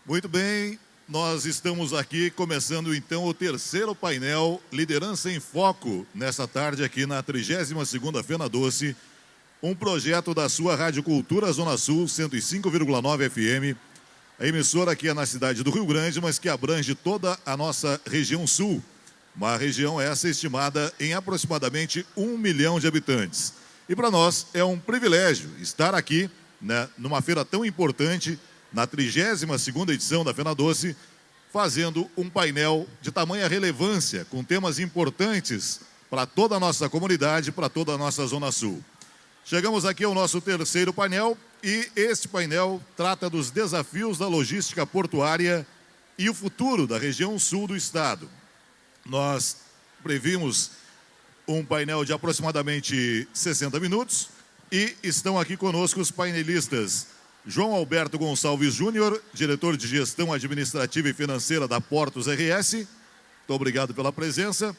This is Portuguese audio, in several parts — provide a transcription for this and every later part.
Muito bem, nós estamos aqui começando então o terceiro painel Liderança em Foco, nessa tarde aqui na 32ª Fena Doce, um projeto da sua Rádio Cultura Zona Sul, 105,9 FM, a emissora aqui é na cidade do Rio Grande, mas que abrange toda a nossa região sul, uma região essa estimada em aproximadamente 1 milhão de habitantes. E para nós é um privilégio estar aqui, né, numa feira tão importante, na 32ª edição da Fena Doce, fazendo um painel de tamanha relevância, com temas importantes para toda a nossa comunidade, para toda a nossa Zona Sul. Chegamos aqui ao nosso terceiro painel e este painel trata dos desafios da logística portuária e o futuro da região sul do estado. Nós previmos um painel de aproximadamente 60 minutos e estão aqui conosco os painelistas João Alberto Gonçalves Júnior, diretor de Gestão Administrativa e Financeira da Portos RS. Muito obrigado pela presença.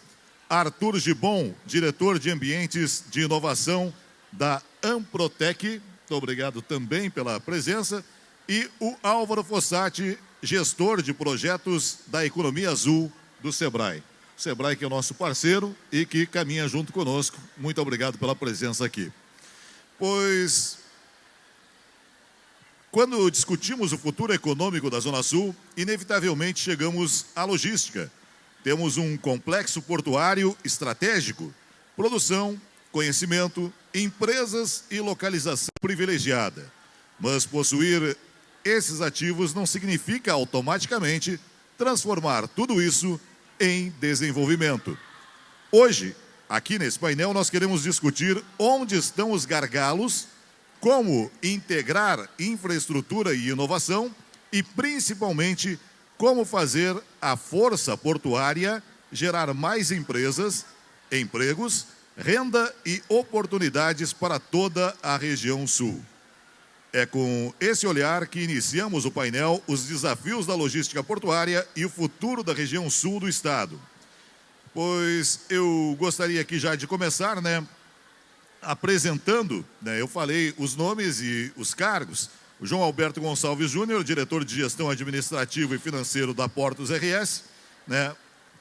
Arthur Gibon, diretor de Ambientes de Inovação da Amprotec. Muito obrigado também pela presença. E o Álvaro Fossati, gestor de projetos da Economia Azul do Sebrae. O Sebrae que é o nosso parceiro e que caminha junto conosco. Muito obrigado pela presença aqui. Pois, quando discutimos o futuro econômico da Zona Sul, inevitavelmente chegamos à logística. Temos um complexo portuário estratégico, produção, conhecimento, empresas e localização privilegiada. Mas possuir esses ativos não significa automaticamente transformar tudo isso em desenvolvimento. Hoje, aqui nesse painel, nós queremos discutir onde estão os gargalos, como integrar infraestrutura e inovação e, principalmente, como fazer a força portuária gerar mais empresas, empregos, renda e oportunidades para toda a região sul. É com esse olhar que iniciamos o painel Os Desafios da Logística Portuária e o Futuro da Região Sul do Estado. Pois eu gostaria aqui já de começar, apresentando, eu falei os nomes e os cargos. O João Alberto Gonçalves Júnior, diretor de Gestão Administrativa e Financeiro da Portos RS.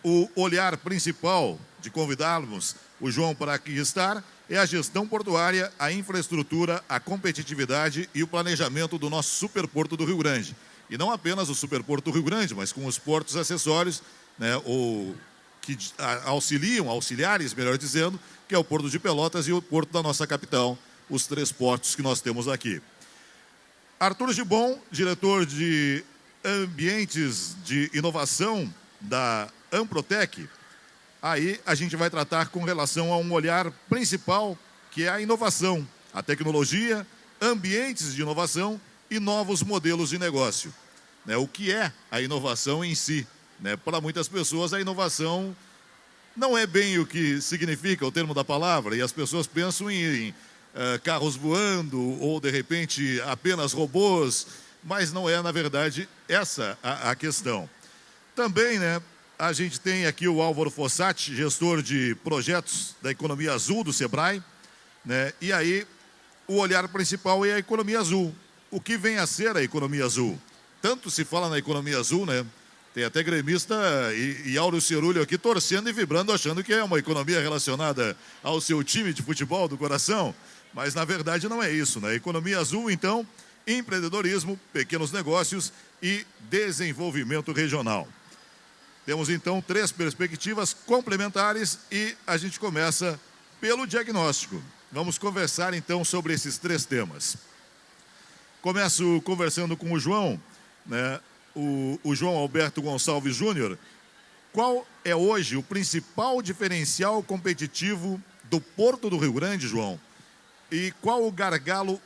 O olhar principal de convidarmos o João para aqui estar é a gestão portuária, a infraestrutura, a competitividade e o planejamento do nosso superporto do Rio Grande. E não apenas o superporto do Rio Grande, mas com os portos acessórios, que auxiliares, melhor dizendo, que é o Porto de Pelotas e o Porto da nossa capital, os 3 portos que nós temos aqui. Arthur Gibon, diretor de Ambientes de Inovação da Amprotec. Aí a gente vai tratar com relação a um olhar principal, que é a inovação, a tecnologia, ambientes de inovação e novos modelos de negócio. O que é a inovação em si? Para muitas pessoas, a inovação não é bem o que significa o termo da palavra, e as pessoas pensam em carros voando ou, de repente, apenas robôs, mas não é, na verdade, essa a questão. Também, a gente tem aqui o Álvaro Fossati, gestor de projetos da Economia Azul do Sebrae, e aí o olhar principal é a economia azul. O que vem a ser a economia azul? Tanto se fala na economia azul, tem até gremista e Áureo Cerulho aqui torcendo e vibrando, achando que é uma economia relacionada ao seu time de futebol do coração, mas na verdade não é isso, Economia azul, então, empreendedorismo, pequenos negócios e desenvolvimento regional. Temos então 3 perspectivas complementares e a gente começa pelo diagnóstico. Vamos conversar então sobre esses 3 temas. Começo conversando com o João, o João Alberto Gonçalves Júnior. Qual é hoje o principal diferencial competitivo do Porto do Rio Grande, João? E qual o gargalo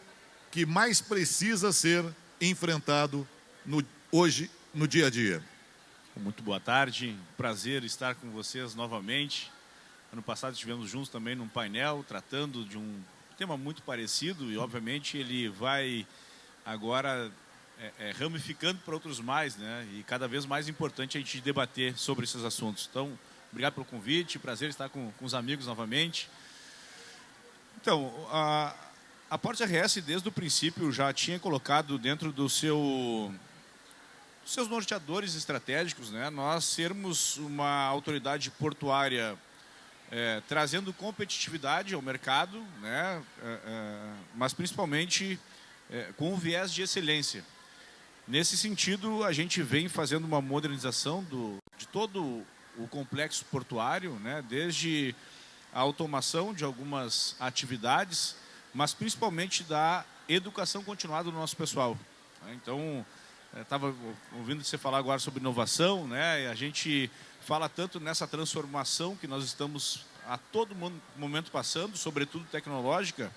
que mais precisa ser enfrentado hoje, no dia a dia? Muito boa tarde, prazer estar com vocês novamente. Ano passado estivemos juntos também num painel tratando de um tema muito parecido e obviamente ele vai agora ramificando para outros mais, e cada vez mais importante a gente debater sobre esses assuntos. Então, obrigado pelo convite, prazer estar com os amigos novamente. Então, a Portos RS desde o princípio já tinha colocado dentro do seu seus norteadores estratégicos, né? Nós sermos uma autoridade portuária trazendo competitividade ao mercado, né? Mas principalmente com um viés de excelência. Nesse sentido, a gente vem fazendo uma modernização de todo o complexo portuário, né? Desde a automação de algumas atividades, mas principalmente da educação continuada do nosso pessoal. Então, estava ouvindo você falar agora sobre inovação, né? A gente fala tanto nessa transformação que nós estamos a todo momento passando, sobretudo tecnológica.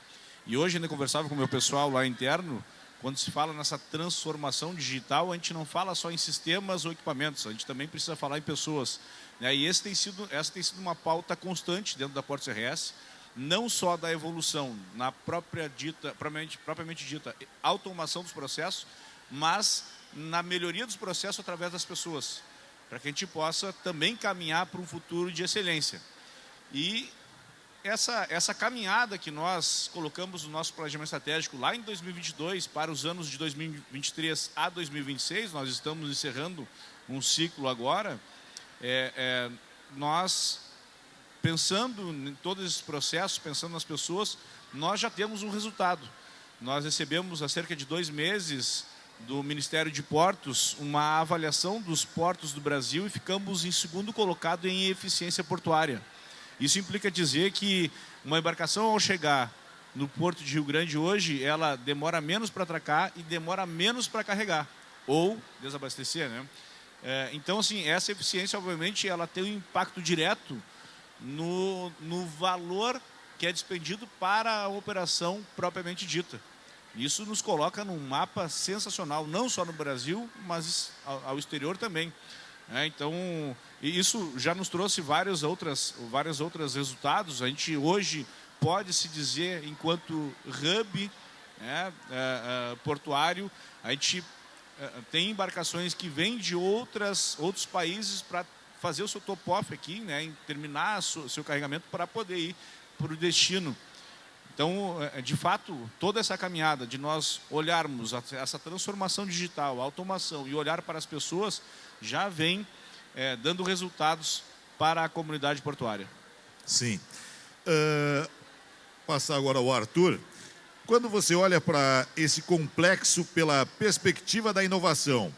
E hoje ainda conversava com o meu pessoal lá interno, quando se fala nessa transformação digital, a gente não fala só em sistemas ou equipamentos, a gente também precisa falar em pessoas, né? E essa tem sido uma pauta constante dentro da Portos RS, não só da evolução na propriamente dita automação dos processos, mas na melhoria dos processos através das pessoas, para que a gente possa também caminhar para um futuro de excelência. E essa caminhada que nós colocamos no nosso planejamento estratégico lá em 2022 para os anos de 2023 a 2026, nós estamos encerrando um ciclo agora, nós, pensando em todos esses processos, pensando nas pessoas, nós já temos um resultado. Nós recebemos há cerca de 2 meses do Ministério de Portos uma avaliação dos portos do Brasil e ficamos em segundo colocado em eficiência portuária. Isso implica dizer que uma embarcação, ao chegar no Porto de Rio Grande hoje, ela demora menos para atracar e demora menos para carregar, ou desabastecer, né? Então, assim, essa eficiência, obviamente, ela tem um impacto direto no valor que é despendido para a operação propriamente dita. Isso nos coloca num mapa sensacional, não só no Brasil, mas ao exterior também. Então, isso já nos trouxe vários outros resultados. A gente hoje pode se dizer, enquanto hub portuário, a gente tem embarcações que vêm de outros países para fazer o seu top-off aqui, né, e terminar o seu carregamento para poder ir para o destino. Então, de fato, toda essa caminhada de nós olharmos essa transformação digital, a automação e olhar para as pessoas, já vem dando resultados para a comunidade portuária. Sim. Passar agora ao Arthur. Quando você olha para esse complexo pela perspectiva da inovação,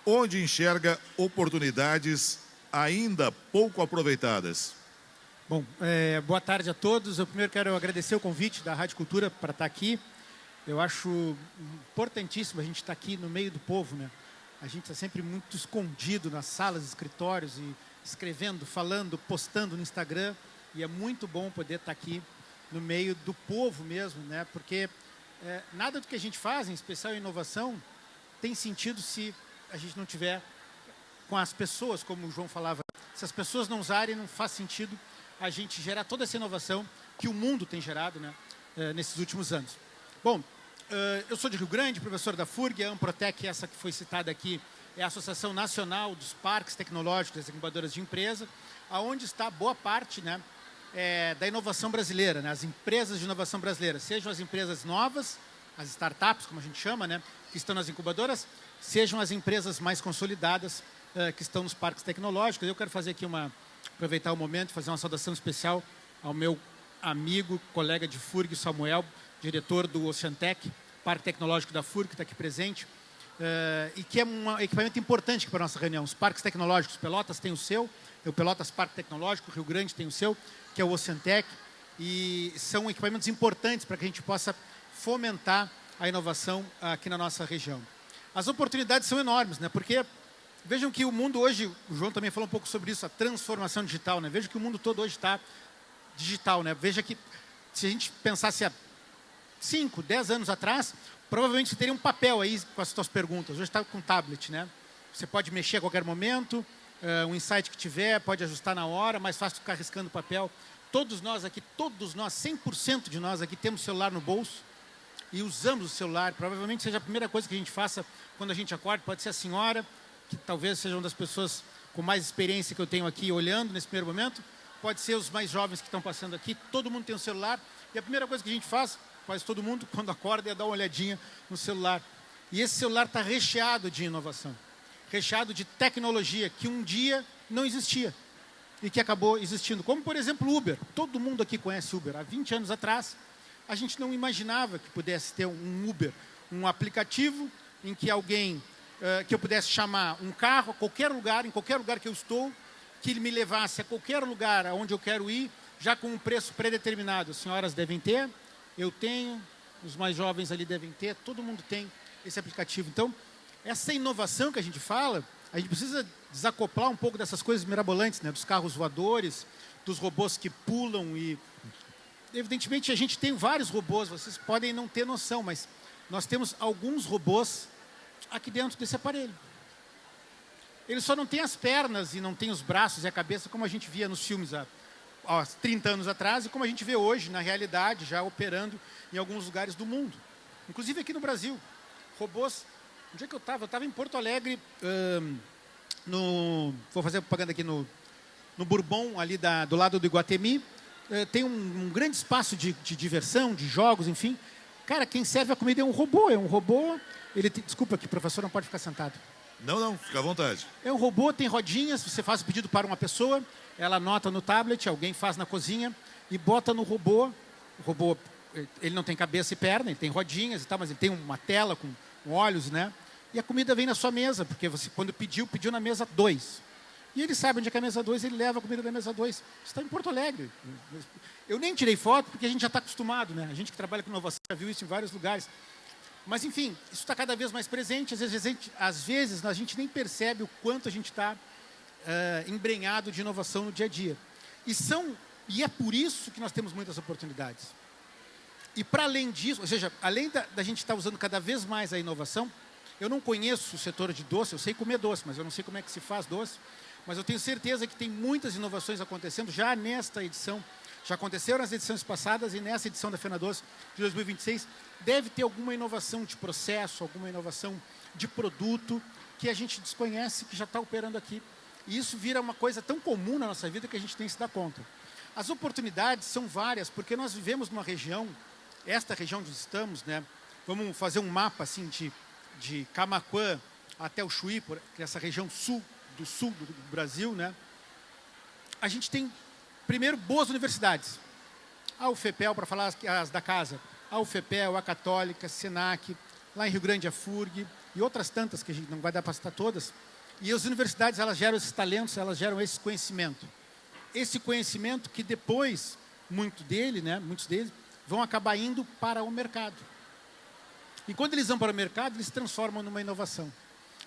onde enxerga oportunidades ainda pouco aproveitadas? Bom, boa tarde a todos. Eu primeiro quero agradecer o convite da Rádio Cultura para estar aqui. Eu acho importantíssimo a gente estar aqui no meio do povo, né? A gente está sempre muito escondido nas salas, escritórios, e escrevendo, falando, postando no Instagram. E é muito bom poder estar aqui no meio do povo mesmo, né? Porque nada do que a gente faz, em especial a inovação, tem sentido se a gente não tiver com as pessoas, como o João falava. Se as pessoas não usarem, não faz sentido a gente gerar toda essa inovação que o mundo tem gerado, né, nesses últimos anos. Bom, eu sou de Rio Grande, professor da FURG, a Amprotec, essa que foi citada aqui, é a Associação Nacional dos Parques Tecnológicos das Incubadoras de Empresa, aonde está boa parte, né, da inovação brasileira, né, as empresas de inovação brasileira, sejam as empresas novas, as startups, como a gente chama, né, que estão nas incubadoras, sejam as empresas mais consolidadas que estão nos parques tecnológicos. Eu quero fazer aqui aproveitar o momento e fazer uma saudação especial ao meu amigo, colega de FURG, Samuel, diretor do Oceantec, Parque Tecnológico da FURG, que está aqui presente, e que é um equipamento importante para a nossa reunião. Os parques tecnológicos, Pelotas tem o seu, o Pelotas Parque Tecnológico, Rio Grande tem o seu, que é o Oceantec, e são equipamentos importantes para que a gente possa fomentar a inovação aqui na nossa região. As oportunidades são enormes, né? Porque vejam que o mundo hoje, o João também falou um pouco sobre isso, a transformação digital, né? Veja que o mundo todo hoje está digital, né? Veja que se a gente pensasse há 5, 10 anos atrás, provavelmente você teria um papel aí com as suas perguntas. Hoje está com tablet, né? Você pode mexer a qualquer momento, um insight que tiver, pode ajustar na hora, mais fácil ficar riscando papel. Todos nós, 100% de nós aqui temos celular no bolso e usamos o celular. Provavelmente seja a primeira coisa que a gente faça quando a gente acorda. Pode ser a senhora, que talvez seja uma das pessoas com mais experiência que eu tenho aqui olhando nesse primeiro momento. Pode ser os mais jovens que estão passando aqui. Todo mundo tem um celular. E a primeira coisa que a gente faz, quase todo mundo, quando acorda, é dar uma olhadinha no celular. E esse celular está recheado de inovação. recheado de tecnologia que um dia não existia e que acabou existindo. Como, por exemplo, o Uber. Todo mundo aqui conhece Uber. Há 20 anos atrás, a gente não imaginava que pudesse ter um Uber, um aplicativo em que alguém, que eu pudesse chamar um carro a qualquer lugar, em qualquer lugar que eu estou, que ele me levasse a qualquer lugar aonde eu quero ir, já com um preço predeterminado. As senhoras devem ter, eu tenho, os mais jovens ali devem ter, todo mundo tem esse aplicativo. Então, essa inovação que a gente fala, a gente precisa desacoplar um pouco dessas coisas mirabolantes, né? Dos carros voadores, dos robôs que pulam e... Evidentemente, a gente tem vários robôs, vocês podem não ter noção, mas nós temos alguns robôs aqui dentro desse aparelho. Ele só não tem as pernas e não tem os braços e a cabeça como a gente via nos filmes há 30 anos atrás e como a gente vê hoje, na realidade, já operando em alguns lugares do mundo. Inclusive aqui no Brasil. Robôs... Onde é que eu estava? Eu estava em Porto Alegre, vou fazer propaganda aqui no Bourbon, ali do lado do Iguatemi. Tem um grande espaço de diversão, de jogos, enfim. Cara, quem serve a comida é um robô. Desculpa aqui, professor, não pode ficar sentado. Não, fica à vontade. É um robô, tem rodinhas, você faz o pedido para uma pessoa, ela anota no tablet, alguém faz na cozinha e bota no robô. O robô, ele não tem cabeça e perna, ele tem rodinhas e tal, mas ele tem uma tela com olhos, né? E a comida vem na sua mesa, porque você, quando pediu na mesa 2. E ele sabe onde é que é a mesa 2, ele leva a comida da mesa 2. Você está em Porto Alegre. Eu nem tirei foto, porque a gente já está acostumado, né? A gente que trabalha com inovação já viu isso em vários lugares. Mas, enfim, isso está cada vez mais presente. Às vezes, a gente nem percebe o quanto a gente está embrenhado de inovação no dia a dia. E é por isso que nós temos muitas oportunidades. E para além disso, ou seja, além da gente estar usando cada vez mais a inovação, eu não conheço o setor de doce, eu sei comer doce, mas eu não sei como é que se faz doce, mas eu tenho certeza que tem muitas inovações acontecendo já nesta edição, já aconteceram nas edições passadas e nessa edição da Fena Doce de 2026, deve ter alguma inovação de processo, alguma inovação de produto que a gente desconhece, que já está operando aqui. E isso vira uma coisa tão comum na nossa vida que a gente tem que se dar conta. As oportunidades são várias, porque nós vivemos numa região, esta região onde estamos, né? Vamos fazer um mapa assim de Camaquã até o Chuí, essa região sul do Brasil, né? A gente tem, primeiro, boas universidades. A UFPEL, para falar as da casa, a UFPEL, a Católica, a Senac, lá em Rio Grande, a FURG, e outras tantas que a gente não vai dar para citar todas. E as universidades, elas geram esses talentos, elas geram esse conhecimento. Esse conhecimento que depois, muitos deles, vão acabar indo para o mercado. E quando eles vão para o mercado, eles se transformam numa inovação.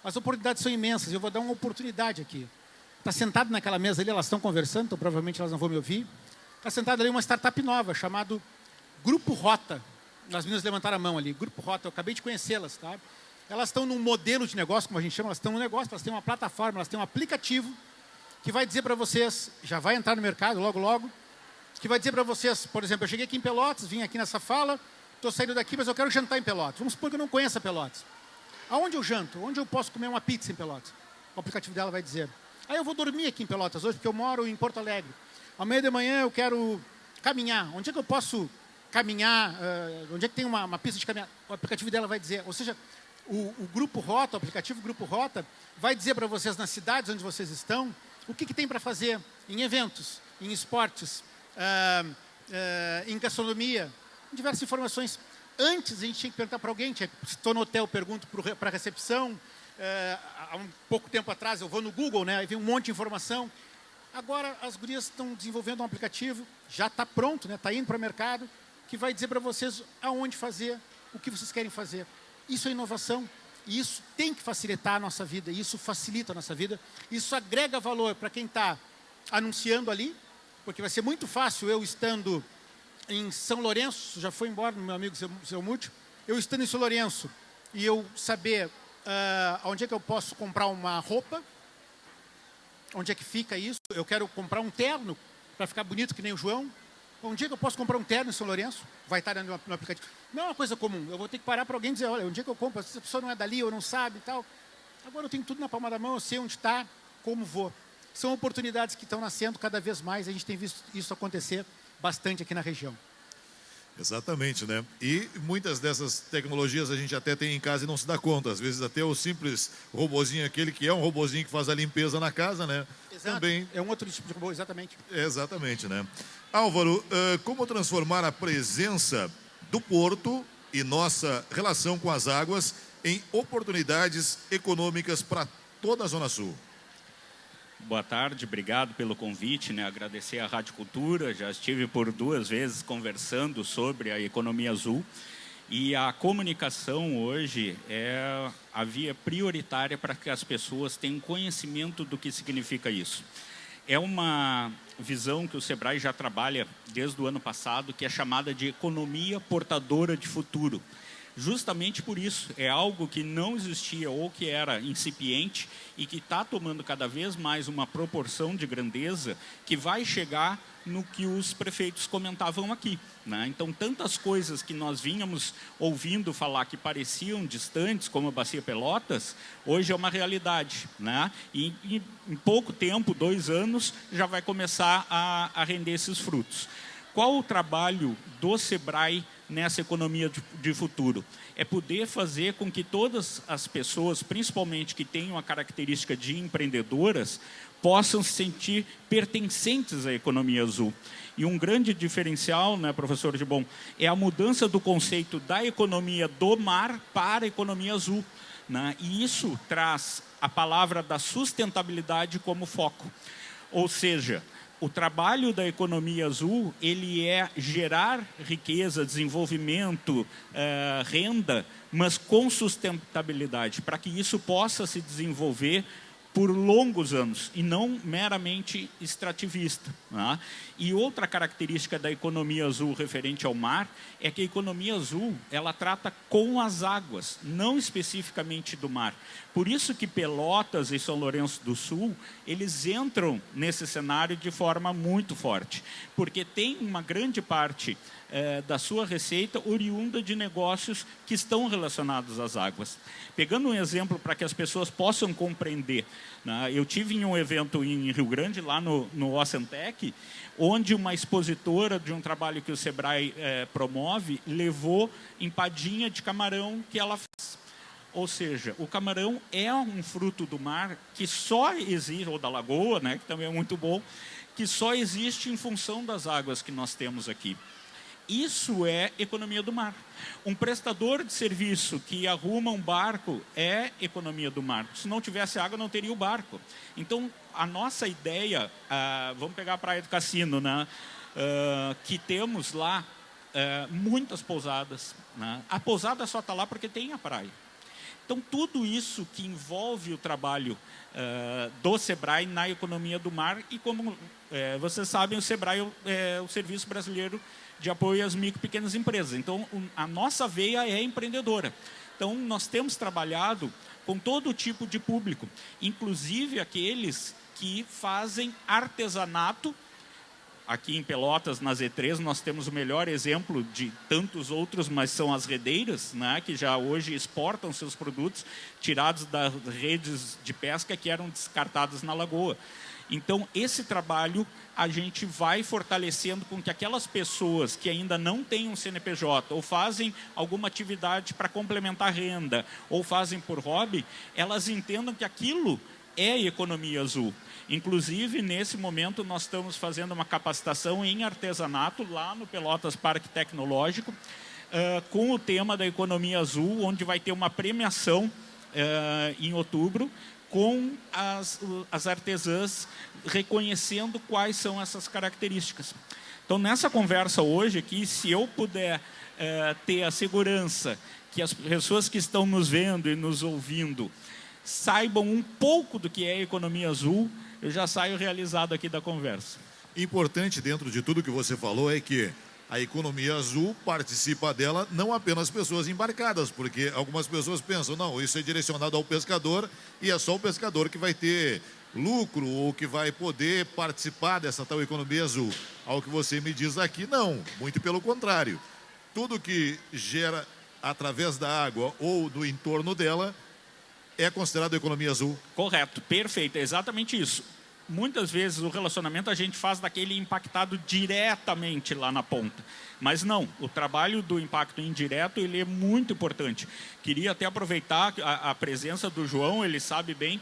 As oportunidades são imensas. Eu vou dar uma oportunidade aqui. Está sentado naquela mesa ali, elas estão conversando, então provavelmente elas não vão me ouvir. Está sentado ali uma startup nova, chamado Grupo Rota. As meninas levantaram a mão ali. Grupo Rota, eu acabei de conhecê-las, tá? Elas estão num modelo de negócio, como a gente chama, elas estão num negócio, elas têm uma plataforma, elas têm um aplicativo que vai dizer para vocês, já vai entrar no mercado logo, logo, que vai dizer para vocês, por exemplo, eu cheguei aqui em Pelotas, vim aqui nessa fala, estou saindo daqui, mas eu quero jantar em Pelotas. Vamos supor que eu não conheça Pelotas. Aonde eu janto? Onde eu posso comer uma pizza em Pelotas? O aplicativo dela vai dizer. Aí eu vou dormir aqui em Pelotas hoje, porque eu moro em Porto Alegre. Amanhã de manhã eu quero caminhar. Onde é que eu posso caminhar? Onde é que tem uma pista de caminhar? O aplicativo dela vai dizer. Ou seja, o Grupo Rota, o aplicativo Grupo Rota, vai dizer para vocês nas cidades onde vocês estão, o que tem para fazer em eventos, em esportes, em gastronomia, em diversas informações. Antes a gente tinha que perguntar para alguém, se estou no hotel, pergunto para a recepção. Há um pouco tempo atrás eu vou no Google, né? Aí vem um monte de informação. Agora as gurias estão desenvolvendo um aplicativo, já está pronto, né? Está indo para o mercado, que vai dizer para vocês aonde fazer, o que vocês querem fazer. Isso é inovação. E isso tem que facilitar a nossa vida, isso facilita a nossa vida, isso agrega valor para quem está anunciando ali, porque vai ser muito fácil eu estando em São Lourenço, já foi embora meu amigo seu Múcio, eu estando em São Lourenço e eu saber onde é que eu posso comprar uma roupa, onde é que fica isso, eu quero comprar um terno para ficar bonito que nem o João, onde é que eu posso comprar um terno em São Lourenço? Vai estar no aplicativo. Não é uma coisa comum. Eu vou ter que parar para alguém e dizer, olha, onde é que eu compro? Se a pessoa não é dali ou não sabe e tal. Agora eu tenho tudo na palma da mão, eu sei onde está, como vou. São oportunidades que estão nascendo cada vez mais. A gente tem visto isso acontecer bastante aqui na região. Exatamente, né? E muitas dessas tecnologias a gente até tem em casa e não se dá conta. Às vezes até o simples robozinho, aquele que é um robozinho que faz a limpeza na casa, né? Exato. Também. É um outro tipo de robô, exatamente. Exatamente, né? Álvaro, como transformar a presença do porto e nossa relação com as águas em oportunidades econômicas para toda a Zona Sul? Boa tarde, obrigado pelo convite, né? Agradecer à Rádio Cultura, já estive por 2 vezes conversando sobre a economia azul e a comunicação hoje é a via prioritária para que as pessoas tenham conhecimento do que significa isso. É uma visão que o Sebrae já trabalha desde o ano passado, que é chamada de economia portadora de futuro. Justamente por isso, é algo que não existia ou que era incipiente e que está tomando cada vez mais uma proporção de grandeza que vai chegar no que os prefeitos comentavam aqui, né? Então, tantas coisas que nós vínhamos ouvindo falar que pareciam distantes, como a Bacia Pelotas, hoje é uma realidade, né? E em pouco tempo, 2 anos, já vai começar a render esses frutos. Qual o trabalho do Sebrae nessa economia de futuro? É poder fazer com que todas as pessoas, principalmente que tenham a característica de empreendedoras, possam se sentir pertencentes à economia azul. E um grande diferencial, né, professor Gibon, é a mudança do conceito da economia do mar para a economia azul, né? E isso traz a palavra da sustentabilidade como foco. Ou seja, o trabalho da economia azul, ele é gerar riqueza, desenvolvimento, renda, mas com sustentabilidade, para que isso possa se desenvolver por longos anos e não meramente extrativista, né? E outra característica da economia azul referente ao mar é que a economia azul, ela trata com as águas, não especificamente do mar. Por isso que Pelotas e São Lourenço do Sul, eles entram nesse cenário de forma muito forte, porque tem uma grande parte da sua receita oriunda de negócios que estão relacionados às águas. Pegando um exemplo para que as pessoas possam compreender, né? Eu tive em um evento em Rio Grande, lá no Ocentec, onde uma expositora de um trabalho que o Sebrae promove, levou empadinha de camarão que ela fez. Ou seja, o camarão é um fruto do mar que só existe, ou da lagoa, né, que também é muito bom, que só existe em função das águas que nós temos aqui. Isso é economia do mar. Um prestador de serviço que arruma um barco é economia do mar. Se não tivesse água, não teria o barco. Então, a nossa ideia, vamos pegar a Praia do Cassino, né? Que temos lá muitas pousadas, né? A pousada só está lá porque tem a praia. Então, tudo isso que envolve o trabalho do Sebrae na economia do mar, e como vocês sabem, o Sebrae é o Serviço Brasileiro de Apoio às Micro e Pequenas Empresas. Então, a nossa veia é empreendedora. Então, nós temos trabalhado com todo tipo de público, inclusive aqueles que fazem artesanato. Aqui em Pelotas, na Z3, nós temos o melhor exemplo de tantos outros, mas são as redeiras, né, que já hoje exportam seus produtos tirados das redes de pesca que eram descartadas na lagoa. Então, esse trabalho a gente vai fortalecendo com que aquelas pessoas que ainda não têm um CNPJ ou fazem alguma atividade para complementar a renda ou fazem por hobby, elas entendam que aquilo é economia azul. Inclusive, nesse momento, nós estamos fazendo uma capacitação em artesanato lá no Pelotas Parque Tecnológico, com o tema da economia azul, onde vai ter uma premiação em outubro, com as artesãs reconhecendo quais são essas características. Então, nessa conversa hoje aqui, se eu puder ter a segurança que as pessoas que estão nos vendo e nos ouvindo saibam um pouco do que é a economia azul, eu já saio realizado aqui da conversa. Importante dentro de tudo que você falou é que a economia azul participa dela não apenas pessoas embarcadas, porque algumas pessoas pensam, não, isso é direcionado ao pescador e é só o pescador que vai ter lucro ou que vai poder participar dessa tal economia azul. Ao que você me diz aqui, não, muito pelo contrário. Tudo que gera através da água ou do entorno dela é considerado economia azul. Correto, perfeito, é exatamente isso. muitas vezes o relacionamento a gente faz daquele impactado diretamente lá na ponta. Mas não, o trabalho do impacto indireto ele é muito importante. Queria até aproveitar a presença do João, ele sabe bem,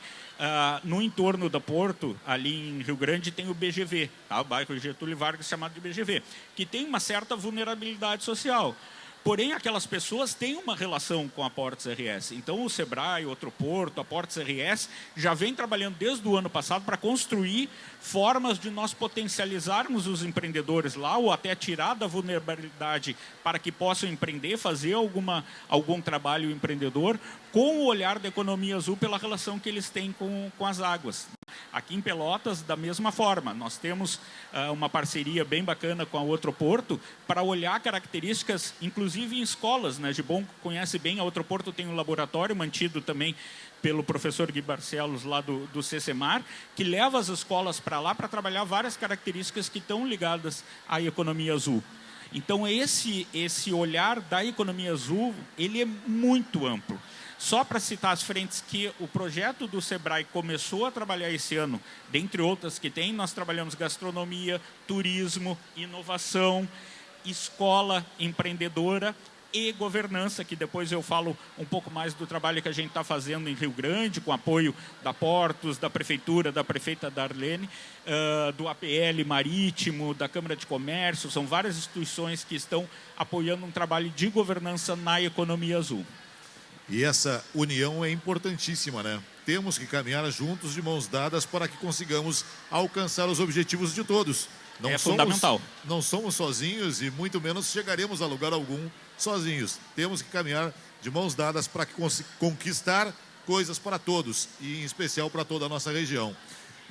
no entorno do Porto, ali em Rio Grande, tem o BGV, tá? O bairro Getúlio Vargas chamado de BGV, que tem uma certa vulnerabilidade social. Porém, aquelas pessoas têm uma relação com a Portos RS. Então, o Sebrae, Outro Porto, a Portos RS, já vem trabalhando desde o ano passado para construir formas de nós potencializarmos os empreendedores lá, ou até tirar da vulnerabilidade para que possam empreender, fazer algum trabalho empreendedor, com o olhar da economia azul pela relação que eles têm com as águas. Aqui em Pelotas, da mesma forma, nós temos uma parceria bem bacana com a Outro Porto para olhar características, inclusive em escolas, né? Gibon conhece bem, a Outro Porto tem um laboratório mantido também pelo professor Gui Barcelos, lá do CCMAR, que leva as escolas para lá para trabalhar várias características que estão ligadas à economia azul. Então, esse olhar da economia azul, ele é muito amplo. Só para citar as frentes que o projeto do Sebrae começou a trabalhar esse ano, dentre outras que tem, nós trabalhamos gastronomia, turismo, inovação, escola empreendedora e governança, que depois eu falo um pouco mais do trabalho que a gente está fazendo em Rio Grande, com apoio da Portos, da Prefeitura, da prefeita Darlene, do APL Marítimo, da Câmara de Comércio, são várias instituições que estão apoiando um trabalho de governança na economia azul. E essa união é importantíssima, né? Temos que caminhar juntos, de mãos dadas, para que consigamos alcançar os objetivos de todos. É fundamental. Não somos sozinhos e muito menos chegaremos a lugar algum sozinhos. Temos que caminhar de mãos dadas para conquistar coisas para todos, e em especial para toda a nossa região.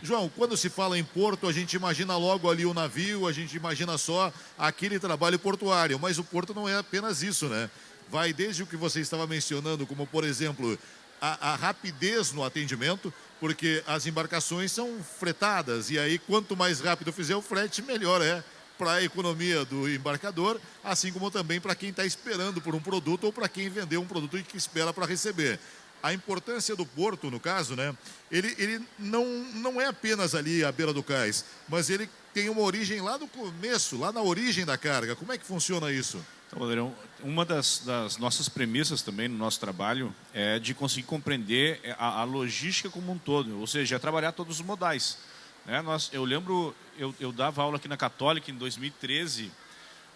João, quando se fala em porto, a gente imagina logo ali o navio, a gente imagina só aquele trabalho portuário, mas o porto não é apenas isso, né? Vai desde o que você estava mencionando, como, por exemplo, a rapidez no atendimento, porque as embarcações são fretadas, e aí quanto mais rápido fizer o frete, melhor é para a economia do embarcador, assim como também para quem está esperando por um produto ou para quem vendeu um produto e que espera para receber. A importância do porto, no caso, né? Ele não é apenas ali à beira do cais, mas ele tem uma origem lá no começo, lá na origem da carga. Como é que funciona isso? Então, Valerião, uma das nossas premissas também no nosso trabalho é de conseguir compreender a logística como um todo, ou seja, trabalhar todos os modais. Né? Eu lembro, eu dava aula aqui na Católica em 2013,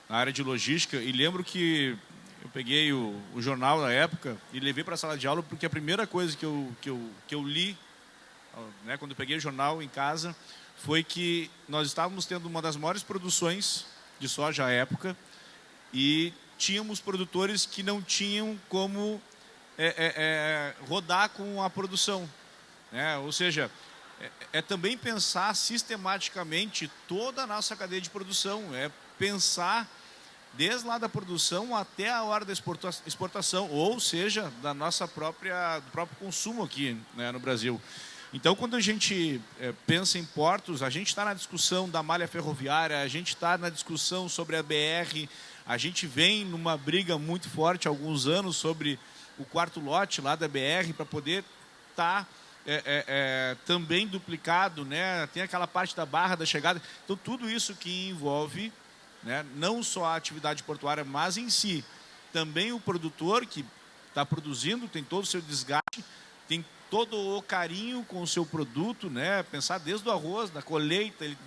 na área de logística, e lembro que eu peguei o jornal na época e levei para a sala de aula, porque a primeira coisa que eu li, né, quando eu peguei o jornal em casa, foi que nós estávamos tendo uma das maiores produções de soja à época, e tínhamos produtores que não tinham como rodar com a produção, né? Ou seja, também pensar sistematicamente toda a nossa cadeia de produção, pensar desde lá da produção até a hora da exportação, ou seja, do próprio consumo aqui, né, no Brasil. Então, quando a gente pensa em portos, a gente está na discussão da malha ferroviária, a gente está na discussão sobre a BR, a gente vem numa briga muito forte há alguns anos sobre o quarto lote lá da BR para poder estar também duplicado, né? Tem aquela parte da barra da chegada. Então, tudo isso que envolve, né, não só a atividade portuária, mas em si, também o produtor que está produzindo, tem todo o seu desgaste, tem todo o carinho com o seu produto, né? Pensar desde o arroz, da colheita, ele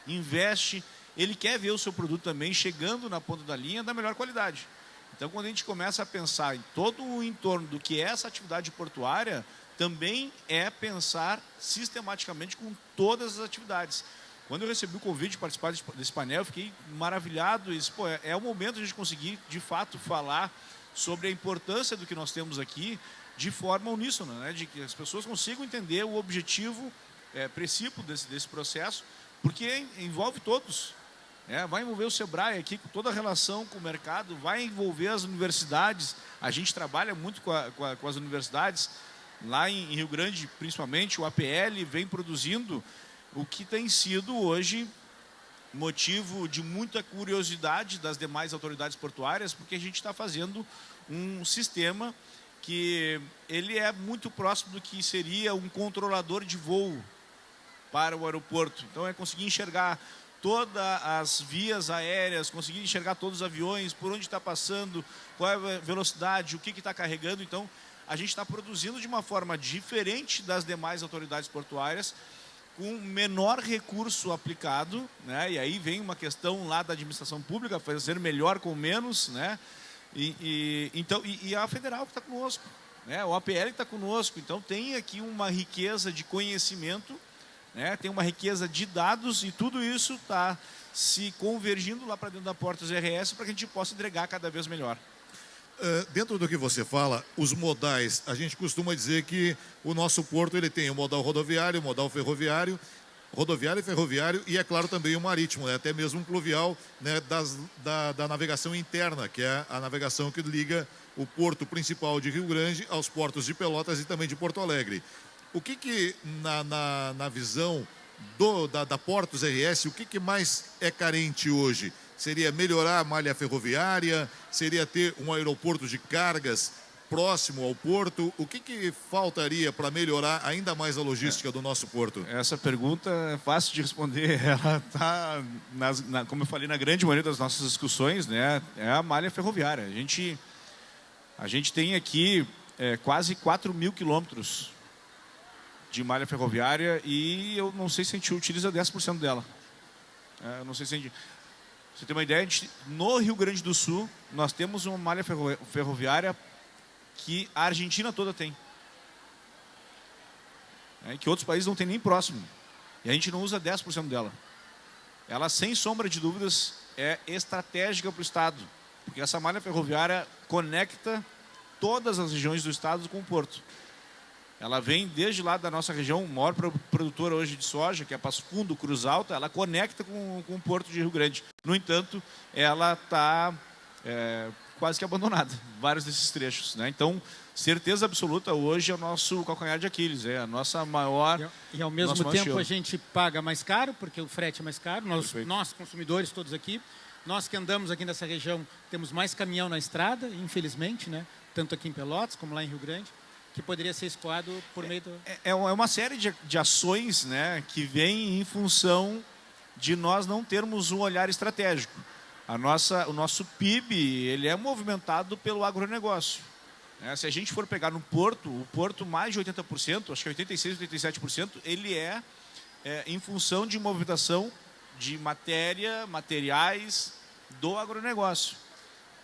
investe, ele quer ver o seu produto também chegando na ponta da linha da melhor qualidade. Então, quando a gente começa a pensar em todo o entorno do que é essa atividade portuária, também é pensar sistematicamente com todas as atividades. Quando eu recebi o convite de participar desse painel, eu fiquei maravilhado. E disse, pô, é o momento de a gente conseguir, de fato, falar sobre a importância do que nós temos aqui de forma uníssona, né? De que as pessoas consigam entender o objetivo princípio desse processo, porque envolve todos. Vai envolver o Sebrae aqui com toda a relação com o mercado, vai envolver as universidades. A gente trabalha muito com as universidades. Lá em Rio Grande, principalmente, o APL vem produzindo o que tem sido hoje motivo de muita curiosidade das demais autoridades portuárias, porque a gente está fazendo um sistema que ele é muito próximo do que seria um controlador de voo. para o aeroporto. Então é conseguir enxergar todas as vias aéreas, conseguir enxergar todos os aviões, por onde está passando, qual é a velocidade, o que está carregando. Então a gente está produzindo de uma forma diferente das demais autoridades portuárias, com menor recurso aplicado, né? E aí vem uma questão lá da administração pública, fazer melhor com menos, né? E a federal que está conosco, né? O APL está conosco, então tem aqui uma riqueza de conhecimento, né? Tem uma riqueza de dados e tudo isso está se convergindo lá para dentro da Portos RS para que a gente possa entregar cada vez melhor. Dentro do que você fala, os modais, a gente costuma dizer que o nosso porto ele tem o modal rodoviário, o modal ferroviário e ferroviário e, é claro, também o marítimo, né? Até mesmo um pluvial, né? da navegação interna, que é a navegação que liga o porto principal de Rio Grande aos portos de Pelotas e também de Porto Alegre. O que na visão da Portos RS, o que mais é carente hoje? Seria melhorar a malha ferroviária? Seria ter um aeroporto de cargas próximo ao porto? O que faltaria para melhorar ainda mais a logística do nosso porto? Essa pergunta é fácil de responder. Ela está, como eu falei, na grande maioria das nossas discussões, né? É a malha ferroviária. A gente tem aqui quase 4.000 quilômetros de malha ferroviária e eu não sei se a gente utiliza 10% dela. Eu não sei se a gente... Você tem uma ideia, no Rio Grande do Sul, nós temos uma malha ferroviária que a Argentina toda tem. Que outros países não tem nem próximo. E a gente não usa 10% dela. Ela, sem sombra de dúvidas, é estratégica para o Estado. Porque essa malha ferroviária conecta todas as regiões do Estado com o porto. Ela vem desde lá da nossa região, maior produtora hoje de soja, que é Passo Fundo, Cruz Alta, ela conecta com o porto de Rio Grande. No entanto, ela está quase que abandonada, vários desses trechos, né? Então, certeza absoluta, hoje é o nosso calcanhar de Aquiles, é a nossa maior... E ao mesmo tempo a gente paga mais caro, porque o frete é mais caro, nós consumidores todos aqui, nós que andamos aqui nessa região, temos mais caminhão na estrada, infelizmente, né? Tanto aqui em Pelotas como lá em Rio Grande, que poderia ser escoado por meio do... É uma série de ações, né, que vem em função de nós não termos um olhar estratégico. O nosso PIB ele é movimentado pelo agronegócio. Se a gente for pegar no porto, o porto mais de 80%, acho que 86%, 87%, ele é em função de movimentação de materiais do agronegócio.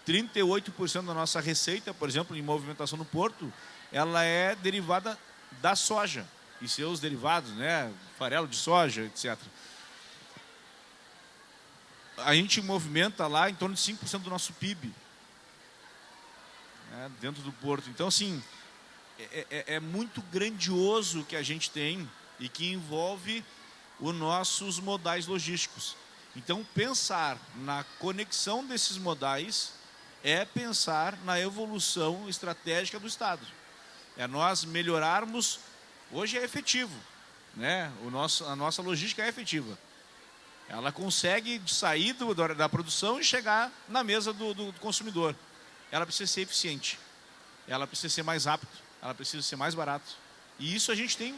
38% da nossa receita, por exemplo, em movimentação no porto, ela é derivada da soja e seus derivados, né? Farelo de soja, etc. A gente movimenta lá em torno de 5% do nosso PIB, né? Dentro do porto. Então, assim, é muito grandioso o que a gente tem e que envolve os nossos modais logísticos. Então, pensar na conexão desses modais é pensar na evolução estratégica do Estado. É nós melhorarmos, hoje é efetivo, né? A nossa logística é efetiva. Ela consegue sair da produção e chegar na mesa do consumidor. Ela precisa ser eficiente, ela precisa ser mais rápida, ela precisa ser mais barata. E isso a gente tem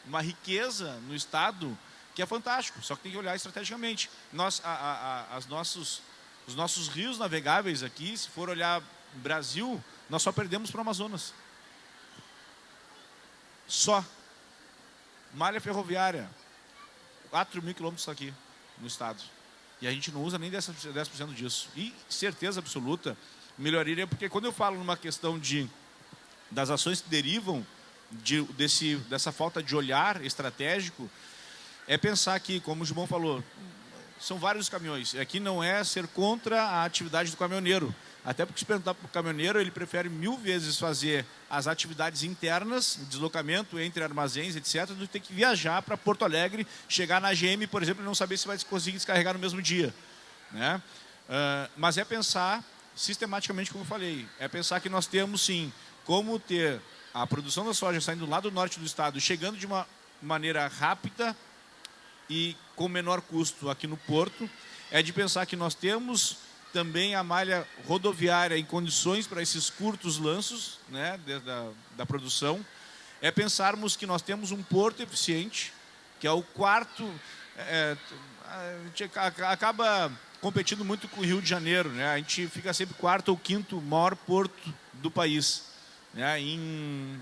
uma riqueza no Estado que é fantástico, só que tem que olhar estrategicamente. Os nossos rios navegáveis aqui, se for olhar o Brasil, nós só perdemos para o Amazonas. Só. Malha ferroviária, 4.000 quilômetros aqui no estado. E a gente não usa nem 10% disso. E certeza absoluta, melhoraria, porque quando eu falo numa questão das ações que derivam dessa falta de olhar estratégico, é pensar que, como o Gilmão falou, são vários caminhões. Aqui não é ser contra a atividade do caminhoneiro. Até porque se perguntar para o caminhoneiro, ele prefere 1000 vezes fazer as atividades internas, deslocamento entre armazéns, etc., do que ter que viajar para Porto Alegre, chegar na GM, por exemplo, e não saber se vai conseguir descarregar no mesmo dia, né? Mas é pensar sistematicamente, como eu falei, é pensar que nós temos, sim, como ter a produção da soja saindo lá do norte do estado, chegando de uma maneira rápida e com menor custo aqui no porto, é de pensar que nós temos também a malha rodoviária em condições para esses curtos lanços, né, da produção, é pensarmos que nós temos um porto eficiente, que é o quarto... a gente acaba competindo muito com o Rio de Janeiro, né? A gente fica sempre quarto ou quinto maior porto do país, né?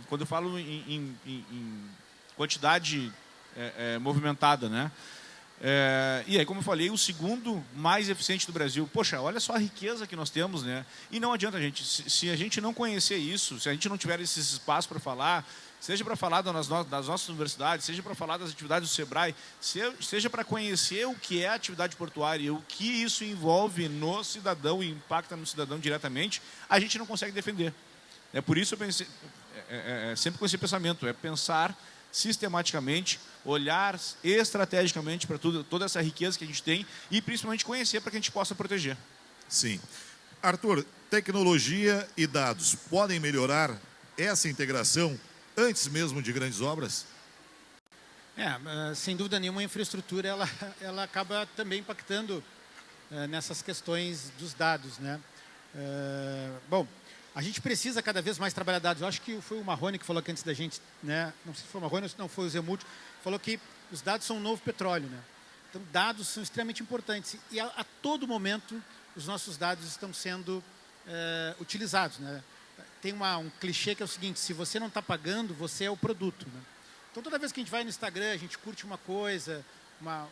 Quando eu falo em quantidade movimentada, né? E aí, como eu falei, o segundo mais eficiente do Brasil. Poxa, olha só a riqueza que nós temos, né? E não adianta, gente, se a gente não conhecer isso, se a gente não tiver esses espaços para falar, seja para falar das nossas universidades, seja para falar das atividades do SEBRAE, seja para conhecer o que é a atividade portuária, o que isso envolve no cidadão e impacta no cidadão diretamente, a gente não consegue defender. Por isso eu pensei, sempre com esse pensamento, pensar sistematicamente, olhar estrategicamente para toda essa riqueza que a gente tem e principalmente conhecer para que a gente possa proteger. Sim. Arthur, tecnologia e dados podem melhorar essa integração antes mesmo de grandes obras? Sem dúvida nenhuma, a infraestrutura ela acaba também impactando nessas questões dos dados, né? Bom, a gente precisa cada vez mais trabalhar dados. Eu acho que foi o Marrone que falou aqui antes da gente, né? Não sei se foi o Marrone ou se não foi o Zemulti, falou que os dados são um novo petróleo, né? Então, dados são extremamente importantes e a todo momento os nossos dados estão sendo utilizados, né? Tem um clichê que é o seguinte: se você não está pagando, você é o produto, né? Então, toda vez que a gente vai no Instagram, a gente curte uma coisa,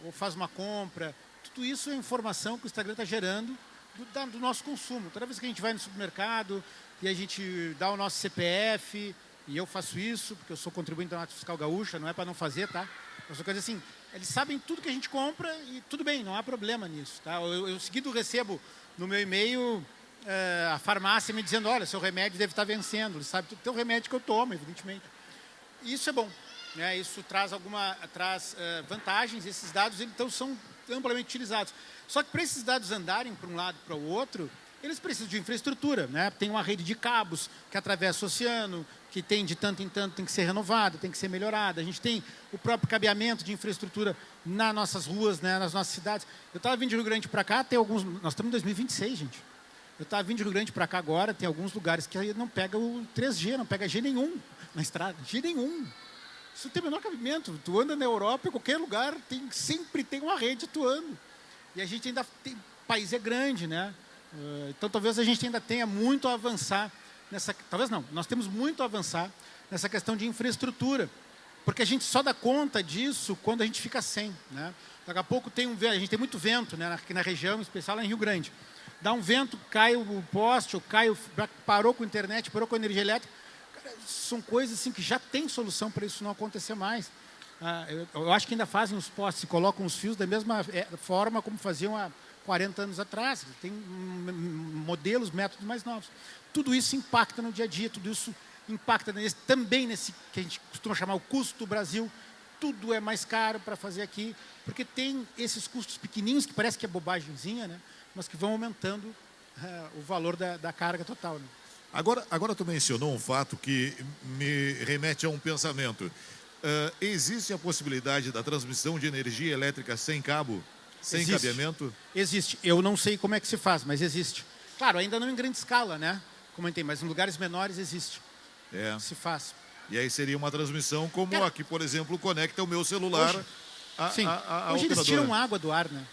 ou faz uma compra, tudo isso é informação que o Instagram está gerando do nosso consumo. Toda vez que a gente vai no supermercado e a gente dá o nosso CPF, e eu faço isso, porque eu sou contribuinte da nota fiscal gaúcha, não é para não fazer, tá? É uma coisa assim, eles sabem tudo que a gente compra e tudo bem, não há problema nisso, tá? Eu seguido recebo no meu e-mail a farmácia me dizendo, olha, seu remédio deve estar vencendo, ele sabe tudo, tem o remédio que eu tomo, evidentemente. E isso é bom, né? Isso traz vantagens, esses dados então são amplamente utilizados. Só que para esses dados andarem para um lado e para o outro, eles precisam de infraestrutura, né? Tem uma rede de cabos que atravessa o oceano, que tem de tanto em tanto, tem que ser renovada, tem que ser melhorada. A gente tem o próprio cabeamento de infraestrutura nas nossas ruas, né? Nas nossas cidades. Eu estava vindo de Rio Grande para cá, nós estamos em 2026, gente. Eu estava vindo de Rio Grande para cá agora, tem alguns lugares que não pega o 3G, não pega G nenhum na estrada, G nenhum. Isso tem o menor cabimento. Tu anda na Europa, em qualquer lugar, sempre tem uma rede atuando. E a gente ainda tem... O país é grande, né? Então, talvez a gente ainda tenha muito a avançar nessa... Talvez não, nós temos muito a avançar nessa questão de infraestrutura. Porque a gente só dá conta disso quando a gente fica sem, né? Daqui a pouco a gente tem muito vento, né? Aqui na região, em especial lá em Rio Grande. Dá um vento, cai o poste, ou parou com a internet, parou com a energia elétrica. Cara, são coisas assim que já tem solução para isso não acontecer mais. Eu acho que ainda fazem os postes e colocam os fios da mesma forma como faziam há 40 anos atrás. Tem modelos, métodos mais novos. Tudo isso impacta no dia a dia, tudo isso impacta também nesse que a gente costuma chamar o custo do Brasil. Tudo é mais caro para fazer aqui, porque tem esses custos pequenininhos, que parece que é bobagemzinha, né? Mas que vão aumentando o valor da carga total, né? Agora tu mencionou um fato que me remete a um pensamento. Existe a possibilidade da transmissão de energia elétrica sem cabo, sem cabeamento? Existe. Eu não sei como é que se faz, mas existe. Claro, ainda não em grande escala, né? Comentei, mas em lugares menores existe. Se faz. E aí seria uma transmissão como aqui, por exemplo, conecta o meu celular a hoje eles tiram água do ar, né?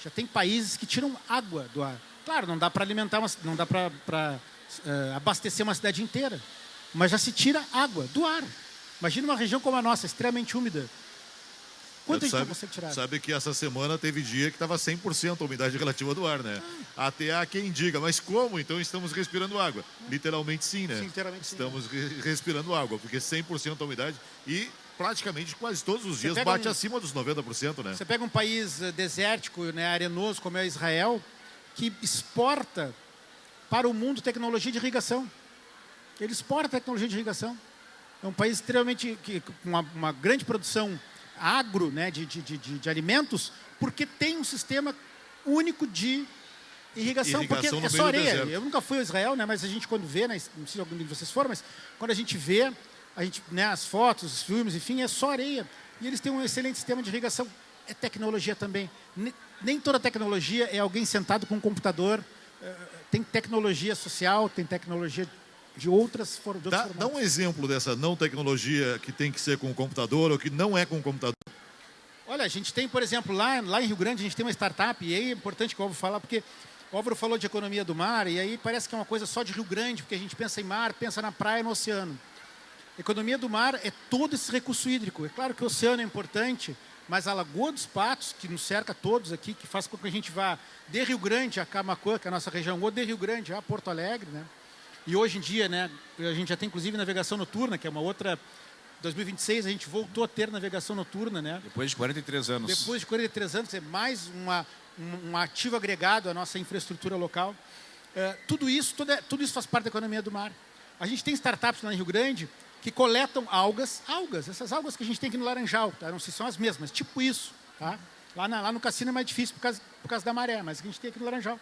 Já tem países que tiram água do ar. Claro, não dá para alimentar, não dá para abastecer uma cidade inteira, mas já se tira água do ar. Imagina uma região como a nossa, extremamente úmida. Quanto a gente consegue tirar? Sabe que essa semana teve dia que estava 100% a umidade relativa do ar, né? Até há quem diga, mas como? Então estamos respirando água. Literalmente sim, né? Sim, literalmente sim. Estamos respirando água, porque 100% a umidade e praticamente quase todos os dias bate acima dos 90%, né? Você pega um país desértico, né, arenoso, como é Israel, que exporta para o mundo tecnologia de irrigação. Ele exporta tecnologia de irrigação. É um país extremamente com uma grande produção agro, né, de alimentos, porque tem um sistema único de irrigação porque é só areia. Eu nunca fui a Israel, né, mas a gente quando vê, né, não sei se algum de vocês foram, mas quando a gente vê, né, as fotos, os filmes, enfim, é só areia. E eles têm um excelente sistema de irrigação. É tecnologia também. Nem toda tecnologia é alguém sentado com um computador. Tem tecnologia social, tem tecnologia de outros formatos. Dá um exemplo dessa não tecnologia que tem que ser com o computador ou que não é com o computador. Olha, a gente tem, por exemplo, lá em Rio Grande, a gente tem uma startup, e aí é importante que o Álvaro fale, porque o Álvaro falou de economia do mar, e aí parece que é uma coisa só de Rio Grande, porque a gente pensa em mar, pensa na praia, no oceano. Economia do mar é todo esse recurso hídrico. É claro que o oceano é importante, mas a Lagoa dos Patos, que nos cerca todos aqui, que faz com que a gente vá de Rio Grande a Camaquã, que é a nossa região, ou de Rio Grande a Porto Alegre, né? E hoje em dia, né, a gente já tem inclusive navegação noturna, que é uma outra... 2026 a gente voltou a ter navegação noturna, né? Depois de 43 anos. Depois de 43 anos, é mais um ativo agregado à nossa infraestrutura local. Tudo isso faz parte da economia do mar. A gente tem startups lá em Rio Grande que coletam algas, essas algas que a gente tem aqui no Laranjal, tá? Não sei se são as mesmas, tipo isso, tá? Lá no cassino é mais difícil por causa da maré, mas a gente tem aqui no Laranjal.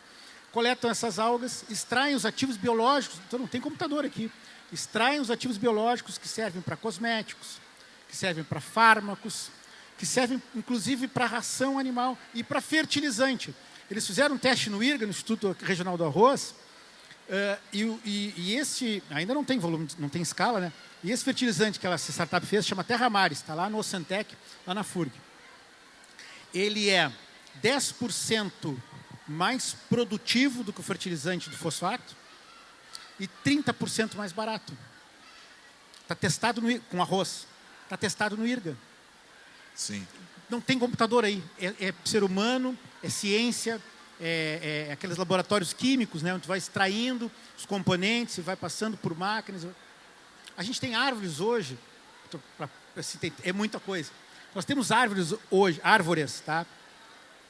Coletam essas algas, extraem os ativos biológicos, então não tem computador aqui. Extraem os ativos biológicos que servem para cosméticos, que servem para fármacos, que servem inclusive para ração animal e para fertilizante. Eles fizeram um teste no IRGA, no Instituto Regional do Arroz, e esse, ainda não tem volume, não tem escala, né? E esse fertilizante que essa startup fez chama Terra Mares, está lá no Ocentec, lá na FURG. Ele é 10% mais produtivo do que o fertilizante do fosfato, e 30% mais barato. Está testado com arroz. Está testado no IRGA. Sim. Não tem computador aí. É ser humano, é ciência, é aqueles laboratórios químicos, né, onde tu vai extraindo os componentes e vai passando por máquinas. A gente tem árvores hoje, é muita coisa. Nós temos árvores hoje, tá,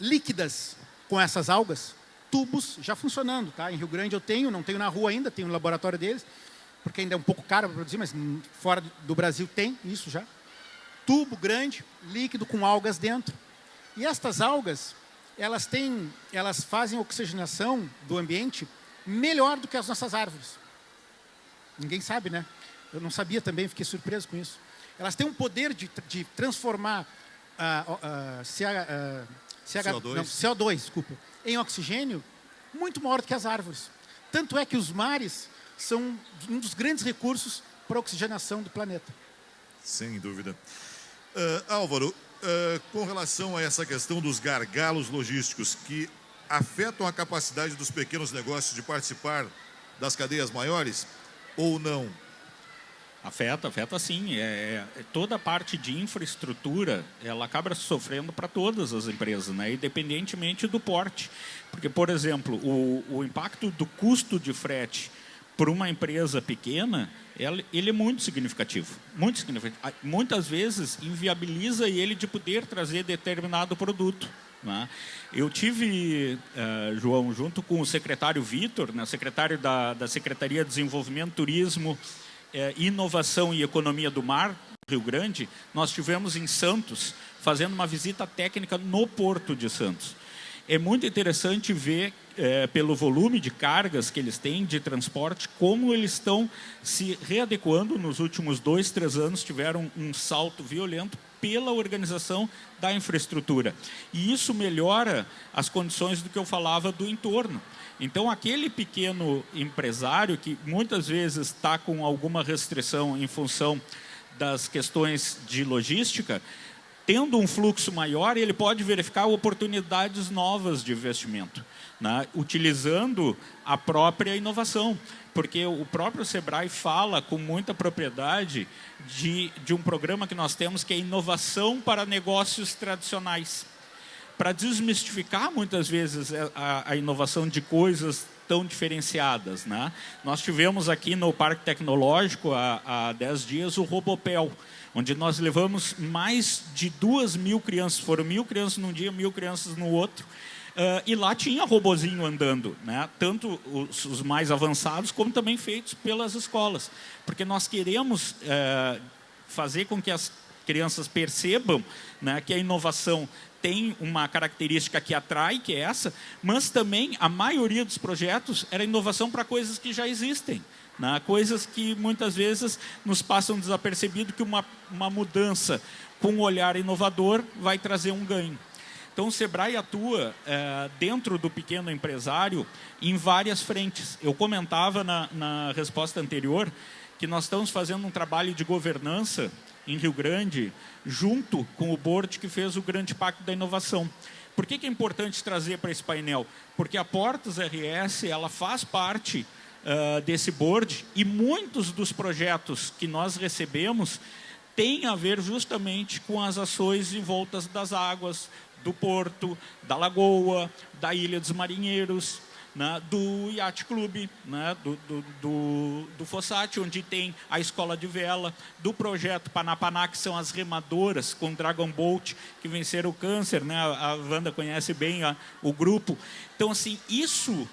líquidas com essas algas, tubos já funcionando, tá? Em Rio Grande eu tenho, não tenho na rua ainda, tenho no laboratório deles, porque ainda é um pouco caro para produzir, mas fora do Brasil tem isso já. Tubo grande, líquido com algas dentro. E estas algas, elas fazem a oxigenação do ambiente melhor do que as nossas árvores. Ninguém sabe, né? Eu não sabia também, fiquei surpreso com isso. Elas têm um poder de transformar CO2, desculpa, em oxigênio muito maior do que as árvores. Tanto é que os mares são um dos grandes recursos para a oxigenação do planeta. Sem dúvida. Álvaro, com relação a essa questão dos gargalos logísticos que afetam a capacidade dos pequenos negócios de participar das cadeias maiores ou não? Afeta sim. Toda a parte de infraestrutura, ela acaba sofrendo para todas as empresas, né? Independentemente do porte. Porque, por exemplo, o impacto do custo de frete para uma empresa pequena, ele é muito significativo. Muito significativo. Muitas vezes, inviabiliza ele de poder trazer determinado produto, né? Eu tive, João, junto com o secretário Vitor, né, secretário da Secretaria de Desenvolvimento, Turismo, Inovação e Economia do Mar, Rio Grande, nós estivemos em Santos, fazendo uma visita técnica no Porto de Santos. É muito interessante ver, pelo volume de cargas que eles têm de transporte, como eles estão se readequando. Nos últimos 2, 3 anos, tiveram um salto violento pela organização da infraestrutura. E isso melhora as condições do que eu falava do entorno. Então, aquele pequeno empresário que muitas vezes está com alguma restrição em função das questões de logística, tendo um fluxo maior, ele pode verificar oportunidades novas de investimento, né, utilizando a própria inovação. Porque o próprio Sebrae fala com muita propriedade de um programa que nós temos, que é inovação para negócios tradicionais, para desmistificar muitas vezes a inovação de coisas tão diferenciadas, né? Nós tivemos aqui no Parque Tecnológico, há 10 dias, o Robopel, onde nós levamos mais de 2.000 crianças, foram 1.000 crianças num dia, 1.000 crianças no outro, e lá tinha robozinho andando, né? Tanto os mais avançados, como também feitos pelas escolas, porque nós queremos fazer com que as crianças percebam, né, que a inovação tem uma característica que atrai, que é essa, mas também a maioria dos projetos era inovação para coisas que já existem, né? Coisas que muitas vezes nos passam desapercebido, que uma mudança com um olhar inovador vai trazer um ganho. Então, o Sebrae atua dentro do pequeno empresário em várias frentes. Eu comentava na resposta anterior que nós estamos fazendo um trabalho de governança em Rio Grande, junto com o board que fez o Grande Pacto da Inovação. Por que é importante trazer para esse painel? Porque a Portos RS ela faz parte desse board e muitos dos projetos que nós recebemos têm a ver justamente com as ações em voltas das águas, do Porto, da Lagoa, da Ilha dos Marinheiros, né, do Yacht Club, né, do Fossati, onde tem a escola de vela, do projeto Panapaná, que são as remadoras com Dragon Boat, que venceram o câncer, né, a Wanda conhece bem o grupo. Então, assim, isso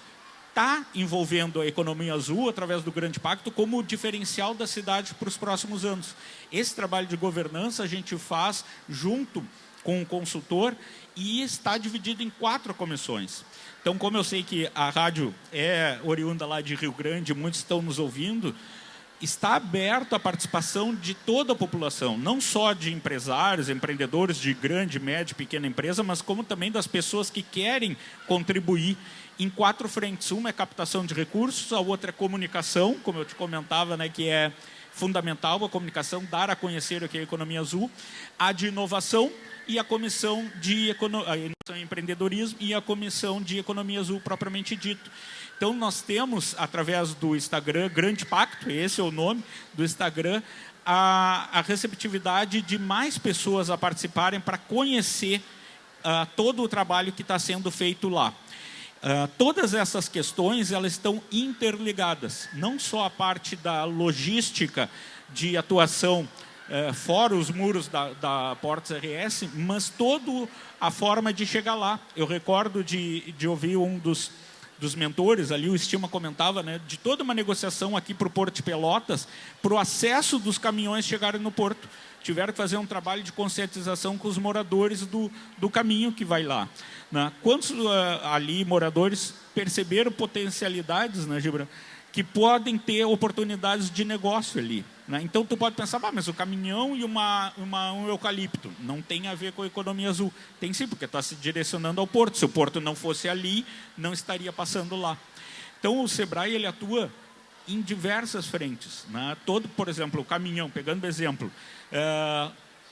está envolvendo a economia azul através do Grande Pacto como diferencial da cidade para os próximos anos. Esse trabalho de governança a gente faz junto com o consultor e está dividido em 4 comissões. Então, como eu sei que a rádio é oriunda lá de Rio Grande, muitos estão nos ouvindo, está aberto a participação de toda a população, não só de empresários, empreendedores de grande, média e pequena empresa, mas como também das pessoas que querem contribuir em 4 frentes. Uma é captação de recursos, a outra é comunicação, como eu te comentava, né, que é fundamental a comunicação, dar a conhecer o que é a economia azul, a de inovação e a comissão de empreendedorismo e a comissão de economia azul propriamente dito. Então, nós temos, através do Instagram, Grande Pacto, esse é o nome do Instagram, a receptividade de mais pessoas a participarem para conhecer todo o trabalho que está sendo feito lá. Todas essas questões elas estão interligadas, não só a parte da logística de atuação fora os muros da Portos RS, mas toda a forma de chegar lá. Eu recordo de ouvir um dos mentores ali, o Estima comentava, né, de toda uma negociação aqui para o Porto de Pelotas, para o acesso dos caminhões chegarem no porto. Tiveram que fazer um trabalho de conscientização com os moradores do caminho que vai lá. Né? Quantos ali moradores perceberam potencialidades, né, Gibran, que podem ter oportunidades de negócio ali. Né? Então, tu pode pensar, mas o caminhão e um eucalipto não tem a ver com a economia azul. Tem sim, porque está se direcionando ao porto. Se o porto não fosse ali, não estaria passando lá. Então, o Sebrae ele atua em diversas frentes. Né? Por exemplo, o caminhão, pegando o exemplo,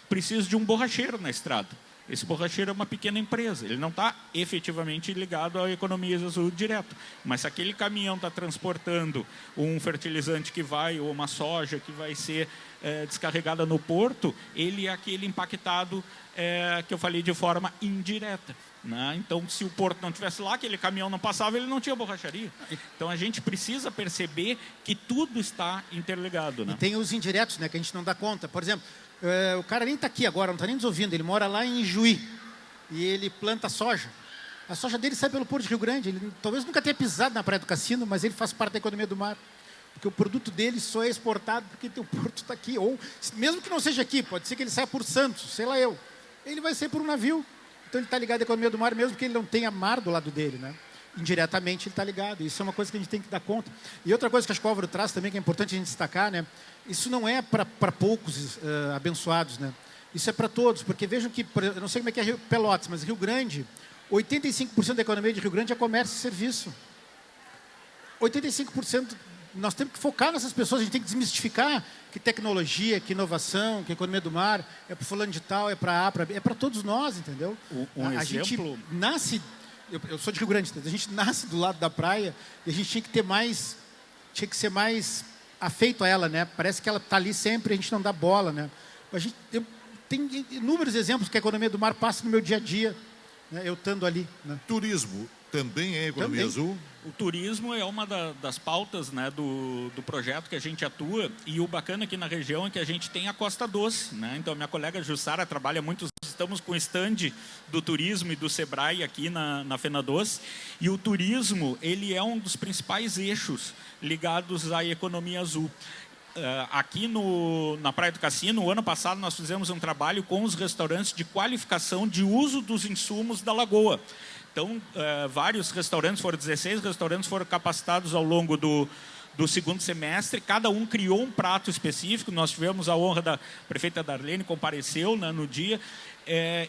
precisa de um borracheiro na estrada. Esse borracheiro é uma pequena empresa, ele não está efetivamente ligado à economia azul direto. Mas se aquele caminhão está transportando um fertilizante que vai, ou uma soja que vai ser descarregada no porto, ele é aquele impactado que eu falei de forma indireta. Né? Então, se o porto não estivesse lá, aquele caminhão não passava, ele não tinha borracharia. Então, a gente precisa perceber que tudo está interligado. Né? E tem os indiretos, né, que a gente não dá conta. Por exemplo, o cara nem está aqui agora, não está nem nos ouvindo, ele mora lá em Juí e ele planta soja. A soja dele sai pelo Porto de Rio Grande, ele talvez nunca tenha pisado na Praia do Cassino, mas ele faz parte da economia do mar. Porque o produto dele só é exportado porque o porto está aqui. Ou, mesmo que não seja aqui, pode ser que ele saia por Santos, sei lá eu. Ele vai sair por um navio. Então ele está ligado à economia do mar, mesmo que ele não tenha mar do lado dele, né? Indiretamente ele está ligado. Isso é uma coisa que a gente tem que dar conta. E outra coisa que acho que o Álvaro traz também, que é importante a gente destacar, né? Isso não é para poucos abençoados, né? Isso é para todos, porque vejam que, eu não sei como é que é Pelotas, mas Rio Grande, 85% da economia de Rio Grande é comércio e serviço. 85%, nós temos que focar nessas pessoas, a gente tem que desmistificar que tecnologia, que inovação, que economia do mar é para fulano de tal, é para é para todos nós, entendeu? A gente exemplo... nasce, eu sou de Rio Grande, a gente nasce do lado da praia e a gente tinha que ser mais afeito a ela, né? Parece que ela está ali sempre, a gente não dá bola, né? Tem inúmeros exemplos que a economia do mar passa no meu dia a dia, né? Eu estando ali. Né? Turismo também é economia azul? O turismo é uma das pautas, né, do projeto que a gente atua, e o bacana aqui na região é que a gente tem a Costa Doce. Né? Então, minha colega Jussara trabalha muito, estamos com o stand do turismo e do Sebrae aqui na Fena Doce, e o turismo ele é um dos principais eixos ligados à economia azul. Aqui na Praia do Cassino, no ano passado, nós fizemos um trabalho com os restaurantes de qualificação de uso dos insumos da lagoa. Então, vários restaurantes, 16 restaurantes foram capacitados ao longo do do segundo semestre, cada um criou um prato específico. Nós tivemos a honra da prefeita Darlene, compareceu, né, no dia,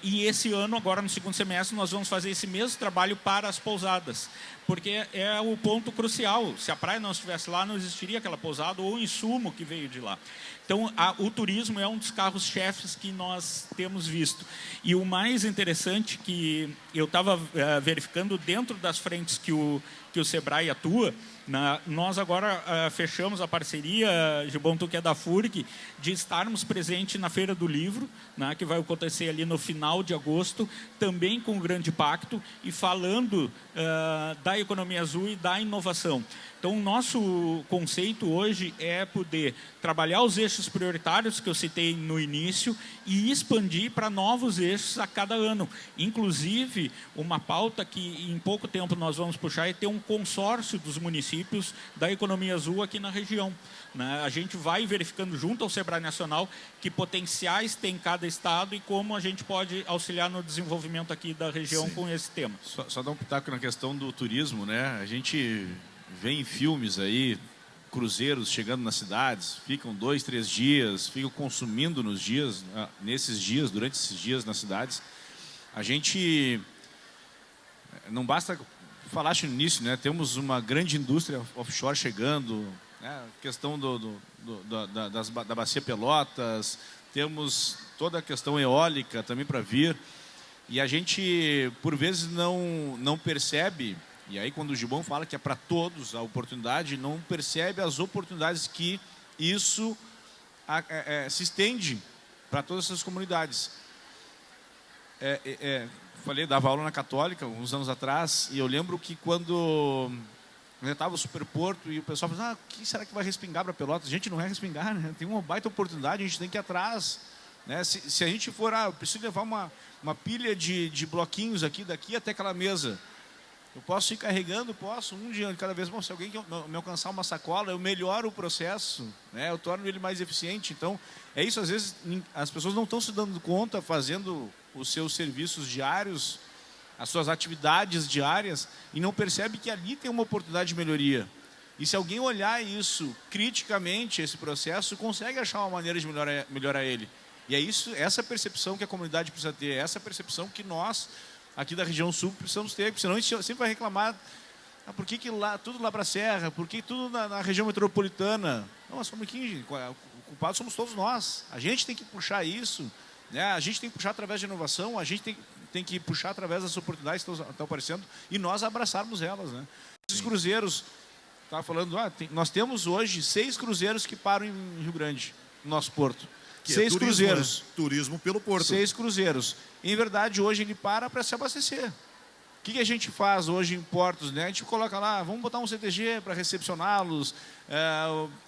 e esse ano, agora no segundo semestre, nós vamos fazer esse mesmo trabalho para as pousadas, porque é o ponto crucial. Se a praia não estivesse lá, não existiria aquela pousada ou o insumo que veio de lá. Então, o turismo é um dos carros-chefes que nós temos visto. E o mais interessante que eu estava verificando dentro das frentes que o Sebrae atua, nós agora fechamos a parceria, Gibon, tu que é da FURG, de estarmos presentes na Feira do Livro, né, que vai acontecer ali no final de agosto, também com o Grande Pacto, e falando da economia azul e da inovação. Então, o nosso conceito hoje é poder trabalhar os eixos prioritários que eu citei no início e expandir para novos eixos a cada ano. Inclusive, uma pauta que em pouco tempo nós vamos puxar é ter um consórcio dos municípios da economia azul aqui na região, né? A gente vai verificando junto ao Sebrae Nacional que potenciais tem cada estado e como a gente pode auxiliar no desenvolvimento aqui da região. Sim. Com esse tema. Só dar um pitaco na questão do turismo, né? A gente vê em filmes aí, cruzeiros chegando nas cidades, ficam 2, 3 dias, ficam consumindo nesses dias, durante esses dias nas cidades. A gente, não basta, falaste no início, né? Temos uma grande indústria offshore chegando, né? Questão da Bacia Pelotas, temos toda a questão eólica também para vir, e a gente, por vezes, não percebe. E aí, quando o Gibon fala que é para todos a oportunidade, não percebe as oportunidades que isso se estende para todas essas comunidades. Falei, dava aula na Católica, uns anos atrás, e eu lembro que quando eu estava no Superporto e o pessoal falou, o que será que vai respingar para Pelotas? Gente, não é respingar, né? Tem uma baita oportunidade, a gente tem que ir atrás. Né? Se a gente for, eu preciso levar uma pilha de bloquinhos daqui até aquela mesa. Eu posso ir carregando, um dia de cada vez. Bom, se alguém me alcançar uma sacola, eu melhoro o processo, né? Eu torno ele mais eficiente. Então, é isso. Às vezes, as pessoas não estão se dando conta, fazendo os seus serviços diários, as suas atividades diárias, e não percebe que ali tem uma oportunidade de melhoria. E se alguém olhar isso criticamente, esse processo, consegue achar uma maneira de melhorar ele. E é essa percepção que a comunidade precisa ter, essa percepção que nós, aqui da região sul, precisamos ter, porque senão a gente sempre vai reclamar, por que tudo lá para a Serra, por que tudo na região metropolitana? Não, mas só um pouquinho, gente, o culpado somos todos nós. A gente tem que puxar isso, né? A gente tem que puxar através de inovação, a gente tem que puxar através das oportunidades que estão aparecendo e nós abraçarmos elas, né? Esses cruzeiros, estava falando, nós temos hoje 6 cruzeiros que param em Rio Grande, no nosso porto. Que 6 turismo, cruzeiros. Né? Turismo pelo porto. 6 cruzeiros. Em verdade, hoje ele para se abastecer. O que a gente faz hoje em portos? Né? A gente coloca lá, vamos botar um CTG para recepcioná-los.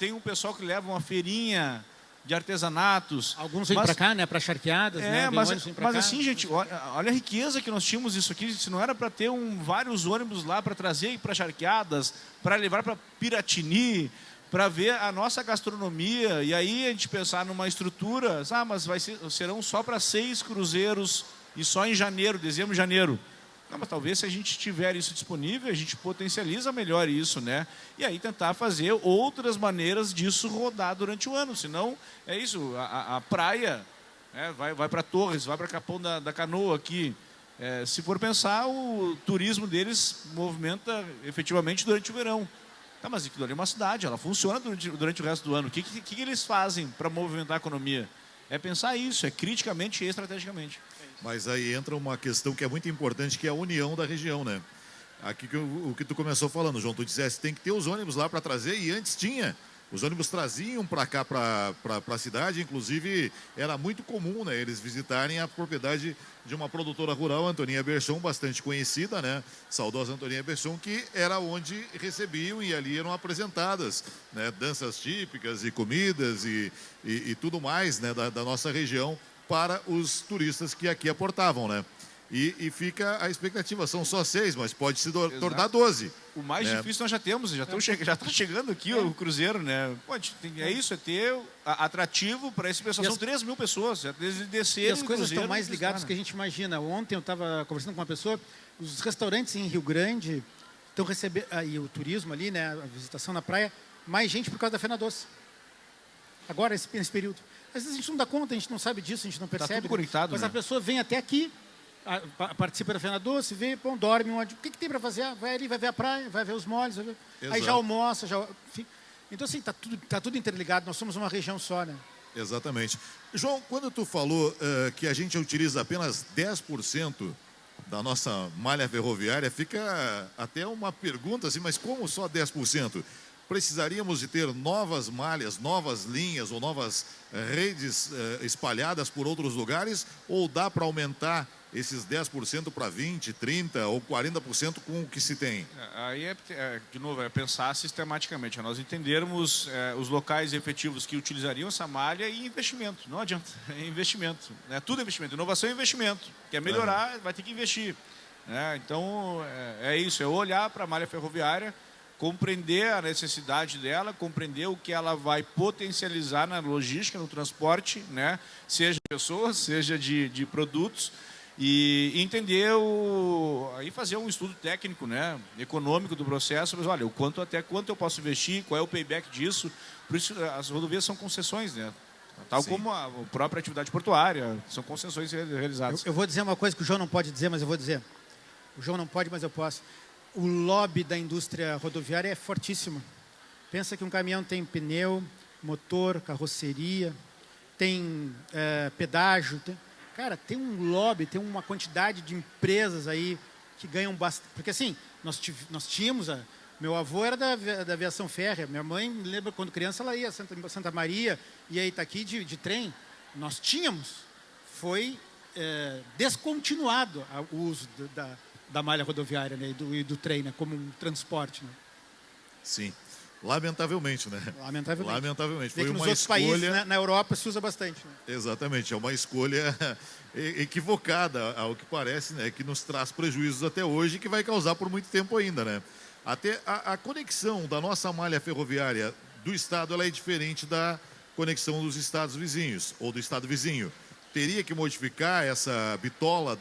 Tem um pessoal que leva uma feirinha de artesanatos. Alguns vêm para cá, né? Para charqueadas. Né? Mas assim, gente, olha a riqueza que nós tínhamos isso aqui. Se não era para ter vários ônibus lá para trazer para charqueadas, para levar para Piratini, para ver a nossa gastronomia, e aí a gente pensar numa estrutura, mas serão só para 6 cruzeiros, e só em janeiro, dezembro e janeiro. Não, mas talvez se a gente tiver isso disponível, a gente potencializa melhor isso, né? E aí tentar fazer outras maneiras disso rodar durante o ano, senão é isso, a praia, né, vai para Torres, vai para Capão da Canoa aqui. Se for pensar, o turismo deles movimenta efetivamente durante o verão. Tá, mas aquilo ali é uma cidade, ela funciona durante o resto do ano. O que eles fazem para movimentar a economia? É pensar isso, é criticamente e estrategicamente. Mas aí entra uma questão que é muito importante, que é a união da região, né? Aqui o que tu começou falando, João, tu disseste, tem que ter os ônibus lá para trazer, e antes tinha. Os ônibus traziam para cá, para a cidade, inclusive era muito comum, né, eles visitarem a propriedade de uma produtora rural, Antoninha Berchon, bastante conhecida, né, saudosa Antoninha Berchon, que era onde recebiam e ali eram apresentadas, né, danças típicas e comidas e tudo mais, né, da nossa região para os turistas que aqui aportavam, né. E fica a expectativa, são só 6, mas pode se tornar 12. O mais difícil nós já temos, já está chegando aqui o cruzeiro, né? É isso, é ter atrativo para esse pessoal. São 3 mil pessoas, eles desceram. E as coisas estão mais ligadas do que a gente imagina. Ontem eu estava conversando com uma pessoa, os restaurantes em Rio Grande estão recebendo, e o turismo ali, né, a visitação na praia, mais gente por causa da Fena Doce. Agora, nesse período. Às vezes a gente não dá conta, a gente não sabe disso, a gente não percebe. Tá tudo conectado, mas né? A pessoa vem até aqui, participa da Fena Doce, vê, pô, dorme onde. O que tem para fazer? Vai ali, vai ver a praia, vai ver os moles, aí já almoça, enfim. Então, assim, tá tudo interligado, nós somos uma região só, né? Exatamente. João, quando tu falou que a gente utiliza apenas 10% da nossa malha ferroviária, fica até uma pergunta assim, mas como só 10%? Precisaríamos de ter novas malhas, novas linhas ou novas redes espalhadas por outros lugares, ou dá para aumentar esses 10% para 20%, 30% ou 40% com o que se tem? Aí, de novo, é pensar sistematicamente, é nós entendermos os locais efetivos que utilizariam essa malha e investimento. Não adianta, é investimento. Né? Tudo é investimento. Inovação é investimento. Quer melhorar, vai ter que investir. Né? Então, é isso, é olhar para a malha ferroviária, compreender a necessidade dela, compreender o que ela vai potencializar na logística, no transporte, né? Seja de pessoas, seja de produtos, e entender aí fazer um estudo técnico, né, econômico do processo, mas olha, até quanto eu posso investir, qual é o payback disso. Por isso as rodovias são concessões, né? Tal Sim. Como a própria atividade portuária, são concessões realizadas. Eu vou dizer uma coisa que o João não pode dizer, mas eu vou dizer. O João não pode, mas eu posso. O lobby da indústria rodoviária é fortíssimo. Pensa que um caminhão tem pneu, motor, carroceria, tem pedágio. Cara, tem um lobby, tem uma quantidade de empresas aí que ganham bastante. Porque assim, nós tínhamos... Meu avô era da aviação férrea. Minha mãe, me lembra, quando criança, ela ia a Santa Maria, ia a Itaqui de trem. Nós tínhamos. Foi descontinuado o uso da malha rodoviária, né, e do trem, né, como um transporte. Né? Sim. Lamentavelmente, né? Lamentavelmente. Foi nos uma outros escolha... países, né, na Europa, se usa bastante. Né? Exatamente. É uma escolha equivocada, ao que parece, né? Que nos traz prejuízos até hoje e que vai causar por muito tempo ainda, né? Até a conexão da nossa malha ferroviária do estado, ela é diferente da conexão dos estados vizinhos, ou do estado vizinho. Teria que modificar essa bitola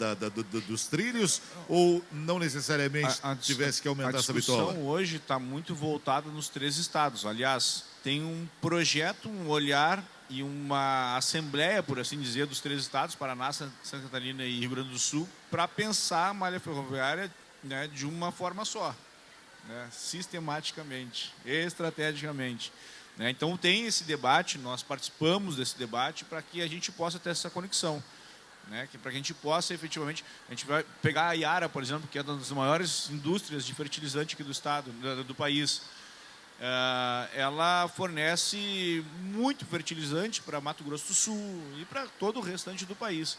dos trilhos, ou não necessariamente tivesse que aumentar essa bitola? A discussão hoje está muito voltada nos 3 estados. Aliás, tem um projeto, um olhar e uma assembleia, por assim dizer, dos 3 estados, Paraná, Santa Catarina e Rio Grande do Sul, para pensar a malha ferroviária, né, de uma forma só, né, sistematicamente, estrategicamente. Então tem esse debate, nós participamos desse debate para que a gente possa ter essa conexão, né? Para que a gente possa efetivamente, a gente vai pegar a Iara, por exemplo, que é uma das maiores indústrias de fertilizante aqui do estado, do país. Ela fornece muito fertilizante para Mato Grosso do Sul e para todo o restante do país.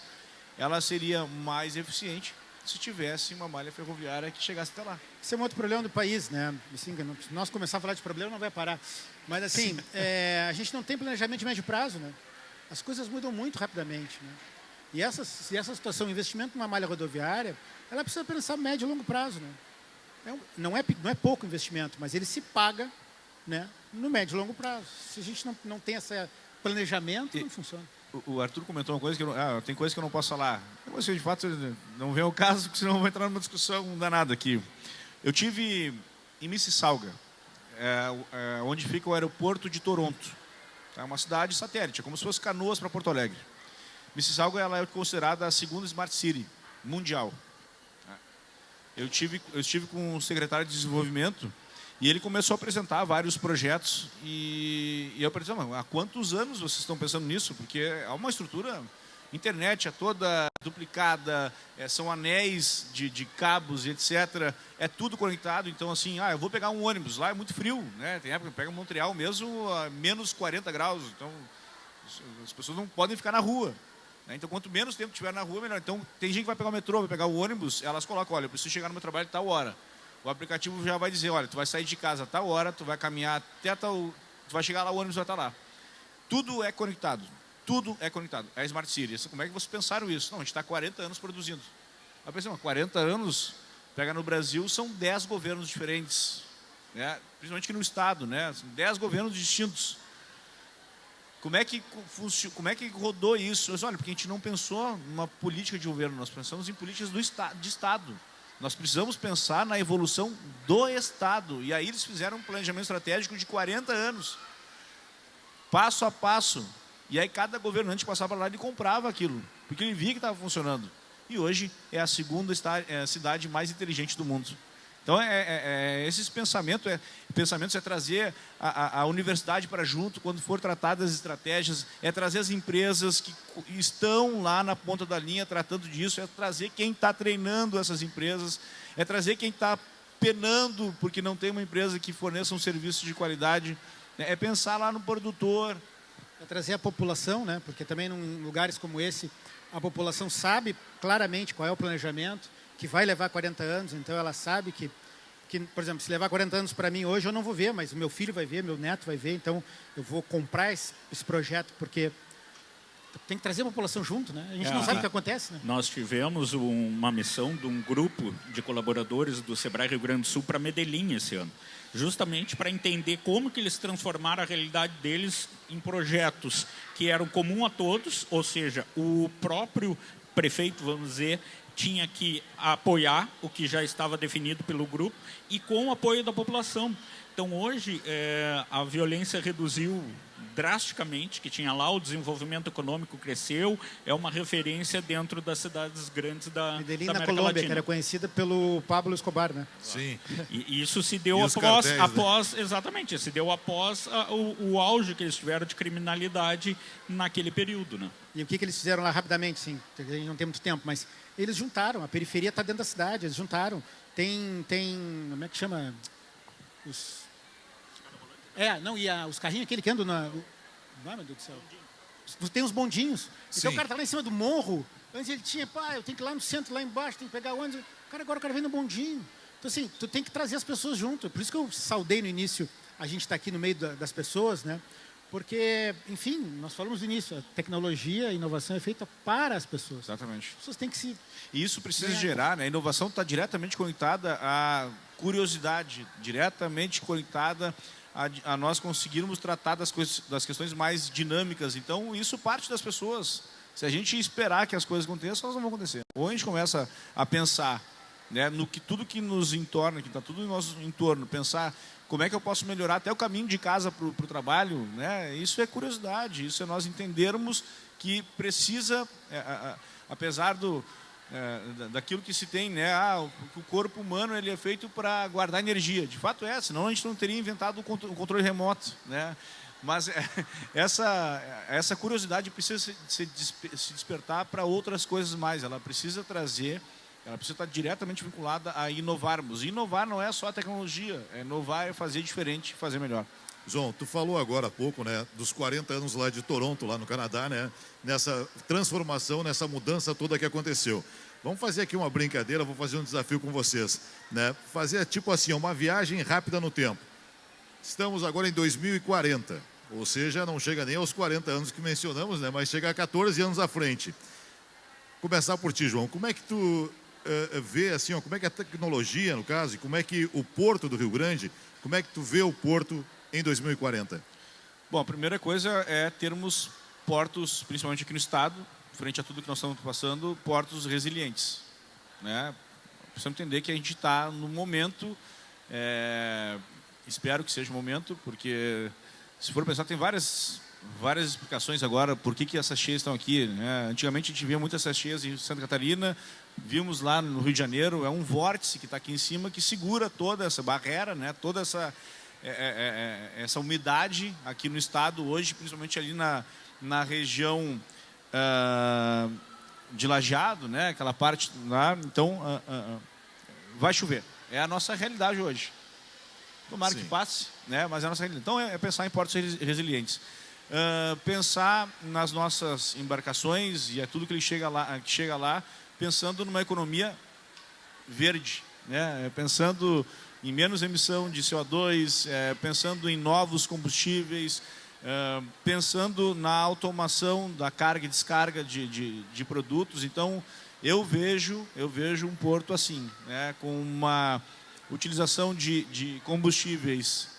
Ela seria mais eficiente se tivesse uma malha ferroviária que chegasse até lá. Esse é um outro problema do país, né? Assim, se nós começar a falar de problema, não vai parar. Mas, assim, a gente não tem planejamento de médio prazo, né? As coisas mudam muito rapidamente, né? E essa situação, o investimento numa malha rodoviária, ela precisa pensar médio e longo prazo, né? Não é pouco investimento, mas ele se paga, né, no médio e longo prazo. Se a gente não tem esse planejamento, não funciona. O Arthur comentou uma coisa que tem coisa que eu não posso falar. Você, de fato, não vem ao caso, porque senão eu vou entrar numa discussão danada aqui. Eu tive em Mississauga, onde fica o aeroporto de Toronto. É uma cidade satélite, é como se fosse Canoas para Porto Alegre. Mississauga, ela é considerada a segunda Smart City mundial. Eu estive com o secretário de desenvolvimento e ele começou a apresentar vários projetos e eu pensei, há quantos anos vocês estão pensando nisso? Porque é uma estrutura, internet é toda duplicada, são anéis de cabos e etc. É tudo conectado, então assim, eu vou pegar um ônibus, lá é muito frio, né? Tem época que pega Montreal mesmo a menos 40 graus, então as pessoas não podem ficar na rua. Então, quanto menos tempo tiver na rua, melhor. Então, tem gente que vai pegar o metrô, vai pegar o ônibus, elas colocam, olha, eu preciso chegar no meu trabalho a tal hora. O aplicativo já vai dizer, olha, tu vai sair de casa a tal hora, tu vai caminhar até tu vai chegar lá, o ônibus vai estar lá. Tudo é conectado. Tudo é conectado. É a Smart City. Como é que vocês pensaram isso? Não, a gente está há 40 anos produzindo. Eu pensei, 40 anos, pega no Brasil, são 10 governos diferentes. Né? Principalmente aqui no Estado, né? São 10 governos distintos. Como é que rodou isso? Olha, porque a gente não pensou numa política de governo, nós pensamos em políticas de Estado. Nós precisamos pensar na evolução do Estado. E aí eles fizeram um planejamento estratégico de 40 anos, passo a passo. E aí cada governante passava lá e comprava aquilo, porque ele via que estava funcionando. E hoje é a segunda cidade mais inteligente do mundo. Então, esses pensamentos é trazer a universidade para junto, quando for tratadas as estratégias, é trazer as empresas que estão lá na ponta da linha tratando disso, é trazer quem está treinando essas empresas, é trazer quem está penando porque não tem uma empresa que forneça um serviço de qualidade, é pensar lá no produtor. É trazer a população, né? Porque também em lugares como esse, a população sabe claramente qual é o planejamento, que vai levar 40 anos, então ela sabe que, por exemplo, se levar 40 anos para mim hoje, eu não vou ver, mas o meu filho vai ver, meu neto vai ver, então eu vou comprar esse projeto, porque tem que trazer a população junto, né? A gente não sabe o que acontece, né? Nós tivemos uma missão de um grupo de colaboradores do Sebrae Rio Grande do Sul para Medellín esse ano, justamente para entender como que eles transformaram a realidade deles em projetos que eram comum a todos, ou seja, o próprio prefeito, vamos dizer, tinha que apoiar o que já estava definido pelo grupo e com o apoio da população. Então, hoje, a violência reduziu drasticamente, que tinha lá, o desenvolvimento econômico cresceu, é uma referência dentro das cidades grandes da Medellín, da na América Colômbia, Latina. que era conhecida pelo Pablo Escobar, né? Sim. E isso se deu E os cartéis, após exatamente, se deu após o auge que eles tiveram de criminalidade naquele período, né? E o que eles fizeram lá rapidamente, sim, a gente não tem muito tempo, mas eles juntaram, a periferia está dentro da cidade, eles juntaram. Tem, como é que chama? Os carrinhos, aquele que andam na... Ai, meu Deus do céu. Tem os bondinhos. Então Sim. o cara está lá em cima do morro. Antes ele tinha, eu tenho que ir lá no centro, lá embaixo, tem que pegar o ônibus. Agora o cara vem no bondinho. Então, assim, tu tem que trazer as pessoas junto. Por isso que eu saudei no início a gente estar aqui no meio das pessoas, né? Porque, enfim, nós falamos no início, a tecnologia, a inovação é feita para as pessoas. Exatamente. As pessoas têm que se... E isso precisa gerar, né? A inovação está diretamente conectada à curiosidade, diretamente conectada a nós conseguirmos tratar das questões mais dinâmicas. Então, isso parte das pessoas. Se a gente esperar que as coisas aconteçam, elas não vão acontecer. Ou a gente começa a pensar, né, no que tudo que nos entorna, que está tudo em nosso entorno, pensar como é que eu posso melhorar até o caminho de casa para o trabalho, né? Isso é curiosidade, isso é nós entendermos que precisa, apesar daquilo que se tem, né? O corpo humano ele é feito para guardar energia. De fato senão a gente não teria inventado o controle remoto, né? Mas essa curiosidade precisa se despertar para outras coisas mais. Ela precisa estar diretamente vinculada a inovarmos. E inovar não é só a tecnologia, inovar é fazer diferente, fazer melhor. João, tu falou agora há pouco, né, dos 40 anos lá de Toronto, lá no Canadá, né, nessa transformação, nessa mudança toda que aconteceu. Vamos fazer aqui uma brincadeira, vou fazer um desafio com vocês, né, fazer tipo assim, uma viagem rápida no tempo. Estamos agora em 2040, ou seja, não chega nem aos 40 anos que mencionamos, né, mas chega a 14 anos à frente. Começar por ti, João, como é que tu vê assim, como é que a tecnologia, no caso, e como é que o Porto do Rio Grande, como é que tu vê o Porto em 2040? Bom, a primeira coisa é termos portos, principalmente aqui no estado, frente a tudo que nós estamos passando, portos resilientes, né? Precisamos entender que a gente está no momento, espero que seja o momento, porque se for pensar, tem várias explicações agora por que essas cheias estão aqui, né? Antigamente a gente via muitas essas cheias em Santa Catarina, vimos lá no Rio de Janeiro, é um vórtice que está aqui em cima que segura toda essa barreira, né? Toda essa umidade aqui no estado hoje, principalmente ali na região de Lajeado, né? Aquela parte lá, então vai chover. É a nossa realidade hoje. Tomara que passe, né? Mas é a nossa realidade. Então é pensar em portos resilientes. Pensar nas nossas embarcações e tudo que chega lá, pensando numa economia verde, né? Pensando em menos emissão de CO2, pensando em novos combustíveis, pensando na automação da carga e descarga de produtos. Então, eu vejo um porto assim, né? Com uma utilização de combustíveis,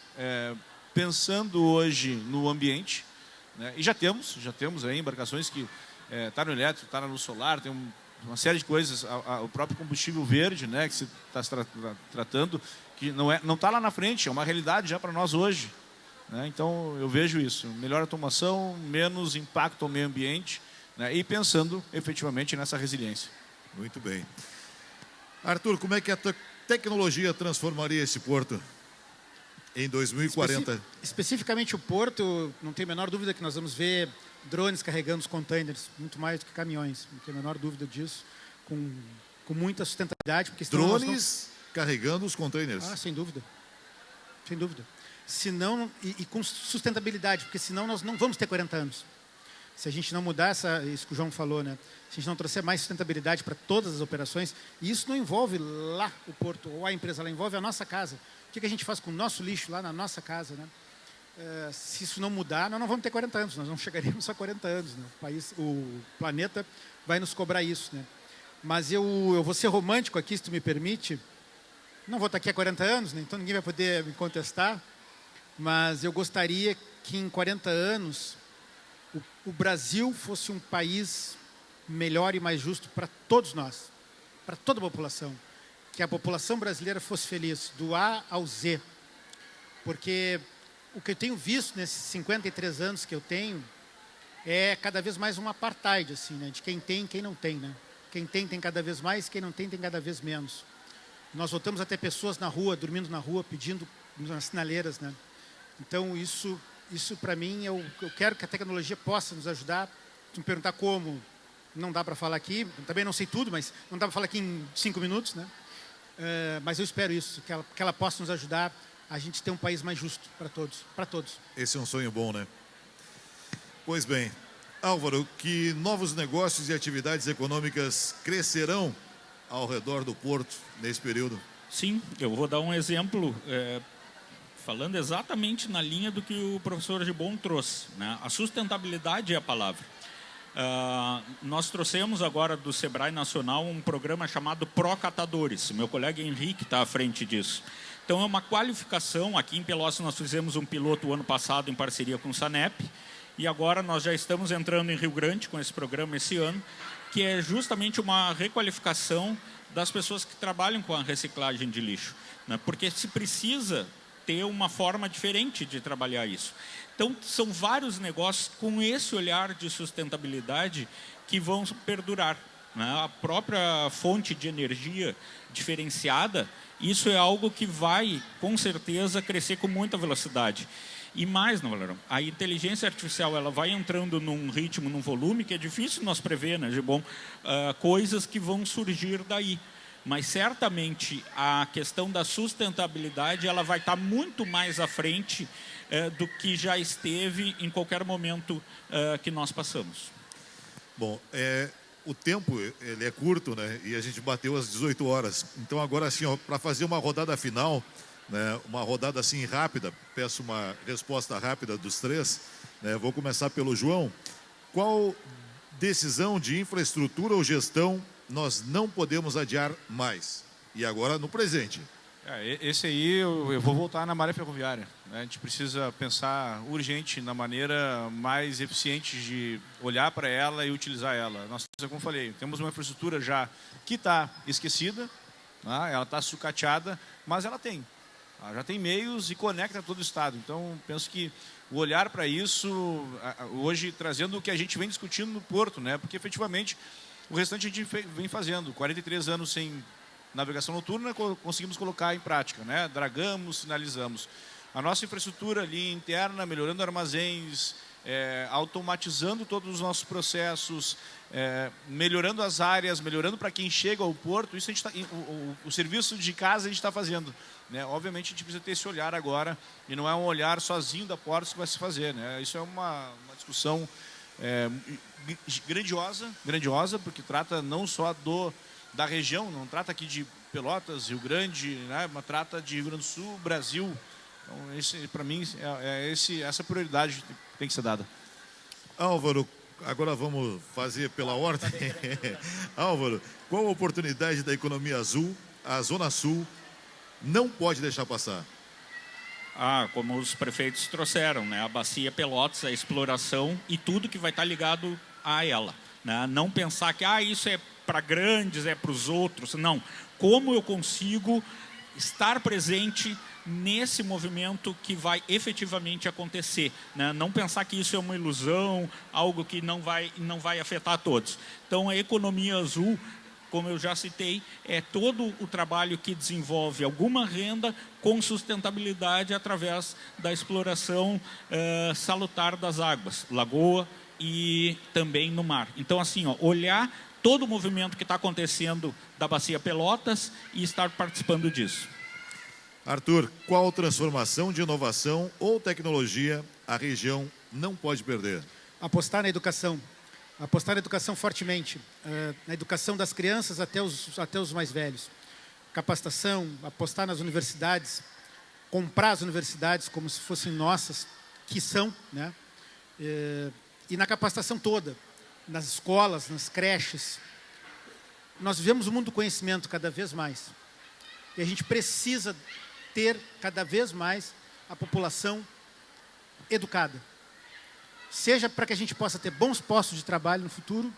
pensando hoje no ambiente, né? E já temos aí embarcações que está no elétrico, está no solar, tem uma série de coisas, o próprio combustível verde, né, que se está tratando, que não está lá na frente, é uma realidade já para nós hoje. Né? Então, eu vejo isso, melhor automação, menos impacto ao meio ambiente, né, e pensando efetivamente nessa resiliência. Muito bem. Arthur, como é que a tecnologia transformaria esse porto em 2040? Especificamente o porto, não tenho a menor dúvida que nós vamos ver drones carregando os containers, muito mais do que caminhões, não tenho a menor dúvida disso, com muita sustentabilidade. Porque drones carregando os containers? Ah, sem dúvida. Sem dúvida. Senão, e com sustentabilidade, porque senão nós não vamos ter 40 anos. Se a gente não mudar isso que o João falou, né? Se a gente não trouxer mais sustentabilidade para todas as operações, e isso não envolve lá o porto ou a empresa, ela envolve a nossa casa. O que a gente faz com o nosso lixo lá na nossa casa, né? Se isso não mudar, nós não vamos ter 40 anos, nós não chegaremos a 40 anos. Né? O planeta vai nos cobrar isso. Né? Mas eu vou ser romântico aqui, se tu me permite. Não vou estar aqui há 40 anos, né? Então ninguém vai poder me contestar. Mas eu gostaria que em 40 anos o Brasil fosse um país melhor e mais justo para todos nós, para toda a população. Que a população brasileira fosse feliz, do A ao Z. Porque o que eu tenho visto nesses 53 anos que eu tenho é cada vez mais um apartheid, assim, né? De quem tem e quem não tem. Né? Quem tem cada vez mais, quem não tem cada vez menos. Nós voltamos a ter pessoas na rua, dormindo na rua, pedindo nas sinaleiras. Né? Então, isso para mim, eu quero que a tecnologia possa nos ajudar. Se me perguntar como, não dá para falar aqui. Eu também não sei tudo, mas não dá para falar aqui em 5 minutos. Né? Mas eu espero isso, que ela possa nos ajudar a gente ter um país mais justo para todos, para todos. Esse é um sonho bom, né? Pois bem, Álvaro, que novos negócios e atividades econômicas crescerão ao redor do porto nesse período? Sim, eu vou dar um exemplo, falando exatamente na linha do que o professor Gibbon trouxe. Né? A sustentabilidade é a palavra. Nós trouxemos agora do Sebrae Nacional um programa chamado Procatadores. Meu colega Henrique está à frente disso. Então, é uma qualificação. Aqui em Pelotas nós fizemos um piloto o ano passado em parceria com o Sanep. E agora nós já estamos entrando em Rio Grande com esse programa esse ano, que é justamente uma requalificação das pessoas que trabalham com a reciclagem de lixo. Né? Porque se precisa ter uma forma diferente de trabalhar isso. Então, são vários negócios com esse olhar de sustentabilidade que vão perdurar. Né? A própria fonte de energia diferenciada, isso é algo que vai, com certeza, crescer com muita velocidade. E mais, não, Valerão, a inteligência artificial ela vai entrando num ritmo, num volume que é difícil nós prever, né, Gibbon? Coisas que vão surgir daí. Mas, certamente, a questão da sustentabilidade ela vai estar muito mais à frente do que já esteve em qualquer momento que nós passamos. Bom, o tempo ele é curto, né? E a gente bateu às 18 horas. Então, agora, assim, para fazer uma rodada final, né, uma rodada assim rápida, peço uma resposta rápida dos três. Né? Vou começar pelo João. Qual decisão de infraestrutura ou gestão nós não podemos adiar mais? E agora no presente. Esse aí eu vou voltar na malha ferroviária. Né? A gente precisa pensar urgente na maneira mais eficiente de olhar para ela e utilizar ela. Nós, como eu falei, temos uma infraestrutura já que está esquecida, né? Ela está sucateada, mas ela já tem meios e conecta todo o Estado. Então, penso que o olhar para isso, hoje trazendo o que a gente vem discutindo no Porto, né? Porque efetivamente o restante a gente vem fazendo. 43 anos sem navegação noturna, conseguimos colocar em prática, né? Dragamos, sinalizamos. A nossa infraestrutura ali interna, melhorando armazéns, automatizando todos os nossos processos, melhorando as áreas, melhorando para quem chega ao porto. Isso a gente o serviço de casa a gente está fazendo. Né? Obviamente a gente precisa ter esse olhar agora, e não é um olhar sozinho da Portos que vai se fazer. Né? Isso é uma discussão grandiosa, porque trata não só da região, não trata aqui de Pelotas, Rio Grande, né? Mas trata de Rio Grande do Sul, Brasil. Então, para mim, essa prioridade tem que ser dada. Álvaro, agora vamos fazer pela ordem. Álvaro, qual a oportunidade da economia azul, a Zona Sul, não pode deixar passar? Como os prefeitos trouxeram, né? A bacia Pelotas, a exploração e tudo que vai estar ligado a ela. Né? Não pensar que isso é para grandes, é para os outros. Não. Como eu consigo estar presente nesse movimento que vai efetivamente acontecer, né? Não pensar que isso é uma ilusão, algo que não vai afetar a todos. Então, a economia azul, como eu já citei, é todo o trabalho que desenvolve alguma renda com sustentabilidade através da exploração salutar das águas, lagoa e também no mar. Então, assim, ó, olhar todo o movimento que está acontecendo da Bacia Pelotas e estar participando disso. Arthur, qual transformação de inovação ou tecnologia a região não pode perder? Apostar na educação. Apostar na educação fortemente. Na educação das crianças até os mais velhos. Capacitação, apostar nas universidades, comprar as universidades como se fossem nossas, que são, né? E na capacitação toda, nas escolas, nas creches. Nós vivemos o mundo do conhecimento cada vez mais. E a gente precisa ter cada vez mais a população educada. Seja para que a gente possa ter bons postos de trabalho no futuro,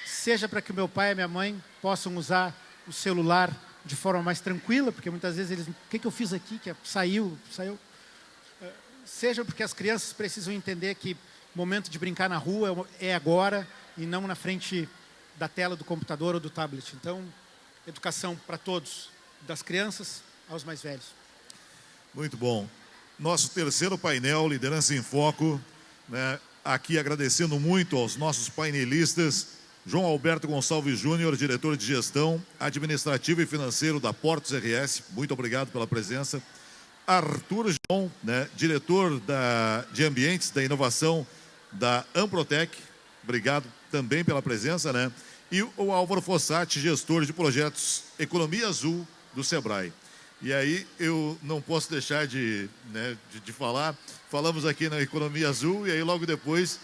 seja para que o meu pai e a minha mãe possam usar o celular de forma mais tranquila, porque muitas vezes eles... O que eu fiz aqui? Que saiu. Seja porque as crianças precisam entender que o momento de brincar na rua é agora e não na frente da tela do computador ou do tablet. Então, educação para todos, das crianças aos mais velhos. Muito bom. Nosso terceiro painel, Liderança em Foco, né? Aqui agradecendo muito aos nossos painelistas, João Alberto Gonçalves Júnior, diretor de gestão administrativo e financeiro da Portos RS, muito obrigado pela presença. Arthur João, né, diretor de ambientes da inovação da Amprotec, obrigado também pela presença, né? E o Álvaro Fossati, gestor de projetos Economia Azul do Sebrae. E aí eu não posso deixar de falar, falamos aqui na Economia Azul e aí logo depois